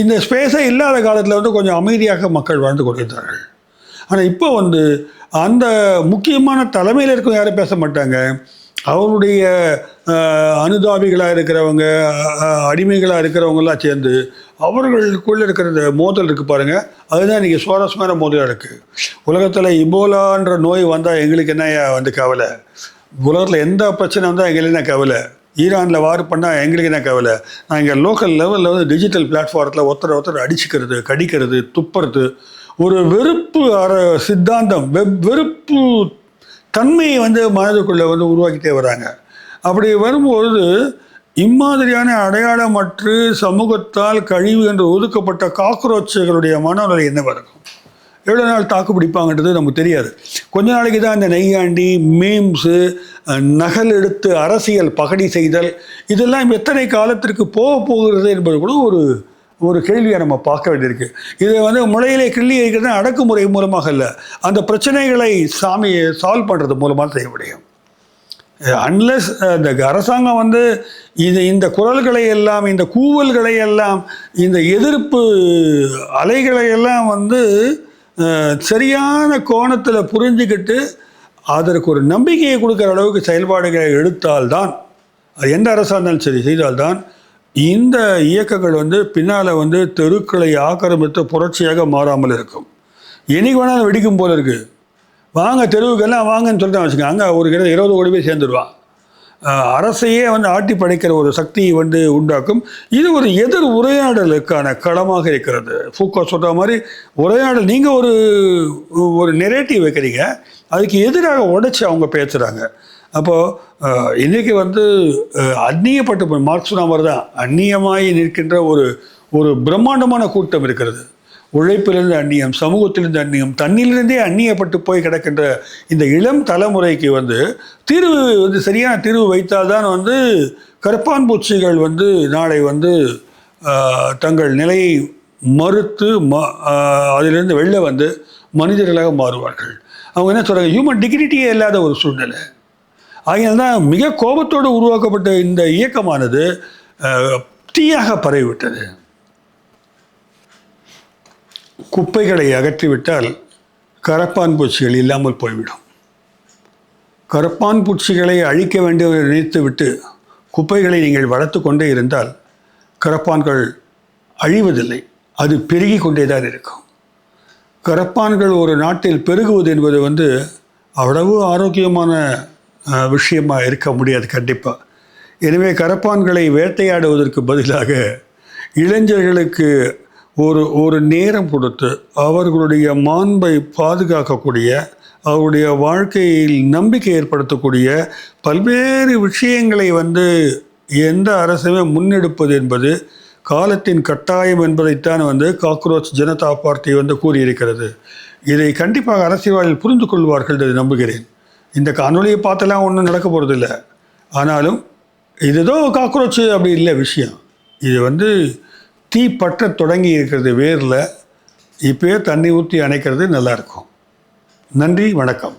இந்த ஸ்பேஸே இல்லாத காலத்தில் வந்து கொஞ்சம் அமைதியாக மக்கள் வாழ்ந்து கொண்டிருந்தார்கள். ஆனால் இப்போ வந்து அந்த முக்கியமான தலைமையில் இருக்கும் யாரும் பேச மாட்டாங்க. அவருடைய அனுதாபிகளாக இருக்கிறவங்க, அடிமைகளாக இருக்கிறவங்களாம் சேர்ந்து அவர்களுக்குள்ளே இருக்கிற இந்த மோதல் இருக்குது பாருங்கள், அதுதான் இன்றைக்கி சுவாரஸ்யமான மோதலாக இருக்குது. உலகத்தில் இபோலான்ற நோய் வந்தால் எங்களுக்கு என்ன வந்து கவலை, உலகத்தில் எந்த பிரச்சனை வந்தால் எங்களுக்கு என்ன கவலை, ஈரானில் வார் பண்ணால் எங்களுக்கு என்ன கவலை, நான் இங்கே லோக்கல் லெவலில் வந்து டிஜிட்டல் பிளாட்ஃபாரத்தில் ஒருத்தர் அடிச்சுக்கிறது, கடிக்கிறது, துப்புறது, ஒரு வெறுப்பு சித்தாந்தம், வெறுப்பு தன்மையை வந்து மனதுக்குள்ளே வந்து உருவாக்கிட்டே வராங்க. அப்படி வரும்போது இம்மாதிரியான அடையாளமற்று சமூகத்தால் கழிவு என்று ஒதுக்கப்பட்ட காக்ரோச்சுகளுடைய மனநிலை என்னவாக இருக்கும், எவ்வளோ நாள் தாக்கு பிடிப்பாங்கன்றது நமக்கு தெரியாது. கொஞ்ச நாளைக்கு தான் இந்த நெய்யாண்டி, மீம்ஸு, நகல் எடுத்து அரசியல் பகடி செய்தல், இதெல்லாம் எத்தனை காலத்திற்கு போகிறது என்பது கூட ஒரு கேள்வியை நம்ம பார்க்க வேண்டியிருக்கு. இதை வந்து முளையிலே கிள்ளி இருக்கிறது அடக்குமுறை மூலமாக இல்லை, அந்த பிரச்சனைகளை சால்வ் பண்ணுறது மூலமாக செய்ய முடியும். அன்லெஸ் இந்த அரசாங்கம் வந்து இந்த குரல்களை எல்லாம், இந்த கூவல்களை எல்லாம், இந்த எதிர்ப்பு அலைகளை எல்லாம் வந்து சரியான கோணத்தில் புரிஞ்சுக்கிட்டு அதற்கு ஒரு நம்பிக்கையை கொடுக்குற அளவுக்கு செயல்பாடுகளை எடுத்தால்தான், அது எந்த அரசாங்கம் சரி செய்தால்தான் இந்த இயக்கங்கள் வந்து பின்னால் வந்து தெருக்களை ஆக்கிரமித்து புரட்சியாக மாறாமல் இருக்கும். என்னைக்கு வேணாலும் வெடிக்கும் போல இருக்குது. வாங்க தெருவுக்கெல்லாம் வாங்கன்னு சொல்லிட்டு வச்சுக்கோங்க, அங்கே ஒரு 20 கோடி பேர் சேர்ந்துடுவான். அரசையே வந்து ஆட்டி படைக்கிற ஒரு சக்தியை வந்து உண்டாக்கும். இது ஒரு எதிர் உரையாடலுக்கான களமாக இருக்கிறது. ஃபூக்கோ சொல்கிற மாதிரி உரையாடல், நீங்கள் ஒரு நெரேட்டிவ் வைக்கிறீங்க, அதுக்கு எதிராக உடைச்சி அவங்க பேசுகிறாங்க. அப்போது இன்றைக்கி வந்து அந்நியப்பட்டு மார்க்ஸ் மாதிரி தான் அந்நியமாகி நிற்கின்ற ஒரு பிரம்மாண்டமான கூட்டம் இருக்கிறது. உழைப்பிலிருந்து அந்நியம், சமூகத்திலிருந்து அந்நியம், தண்ணியிலிருந்தே அந்நியப்பட்டு போய் கிடக்கின்ற இந்த இளம் தலைமுறைக்கு வந்து தீர்வு வந்து சரியான தீர்வு வைத்தால்தான் வந்து கரப்பான் பூச்சிகள் வந்து நாளை வந்து தங்கள் நிலையை மறுத்து அதிலிருந்து வெளில வந்து மனிதர்களாக மாறுவார்கள். அவங்க என்ன சொல்கிறாங்க, ஹியூமன் டிக்னிட்டியே இல்லாத ஒரு சூழ்நிலை. ஆகையால் தான் மிக கோபத்தோடு உருவாக்கப்பட்ட இந்த இயக்கமானது தீயாக பரவிவிட்டது. குப்பைகளை அகற்றிவிட்டால் கரப்பான் பூச்சிகள் இல்லாமல் போய்விடும். கரப்பான் பூச்சிகளை அழிக்க வேண்டும் என்று நினைத்துவிட்டு குப்பைகளை நீங்கள் வளர்த்து கொண்டே இருந்தால் கரப்பான்கள் அழிவதில்லை, அது பெருகி கொண்டே தான் இருக்கும். கரப்பான்கள் ஒரு நாட்டில் பெருகுவது என்பது வந்து அவ்வளவு ஆரோக்கியமான விஷயமாக இருக்க முடியாது கண்டிப்பாக. எனவே கரப்பான்களை வேட்டையாடுவதற்கு பதிலாக இளைஞர்களுக்கு ஒரு நேரம் கொடுத்து அவர்களுடைய மாண்பை பாதுகாக்கக்கூடிய, அவருடைய வாழ்க்கையில் நம்பிக்கை ஏற்படுத்தக்கூடிய பல்வேறு விஷயங்களை வந்து எந்த அரசுமே முன்னெடுப்பது என்பது காலத்தின் கட்டாயம் என்பதைத்தான் வந்து காக்ரோச் ஜனதா பார்ட்டி வந்து கூறியிருக்கிறது. இதை கண்டிப்பாக அரசியல்வாதிகள் புரிந்து கொள்வார்கள் என்று நம்புகிறேன். இந்த காணொலியை பார்த்தெல்லாம் ஒன்றும் நடக்க போகிறதில்ல. ஆனாலும் இதுதோ காக்ரோச்சு அப்படி இல்லை விஷயம். இது வந்து தீ பற்ற தொடங்கி இருக்கிறது வேரில். இப்போயே தண்ணி ஊற்றி அணைக்கிறது நல்லாயிருக்கும். நன்றி, வணக்கம்.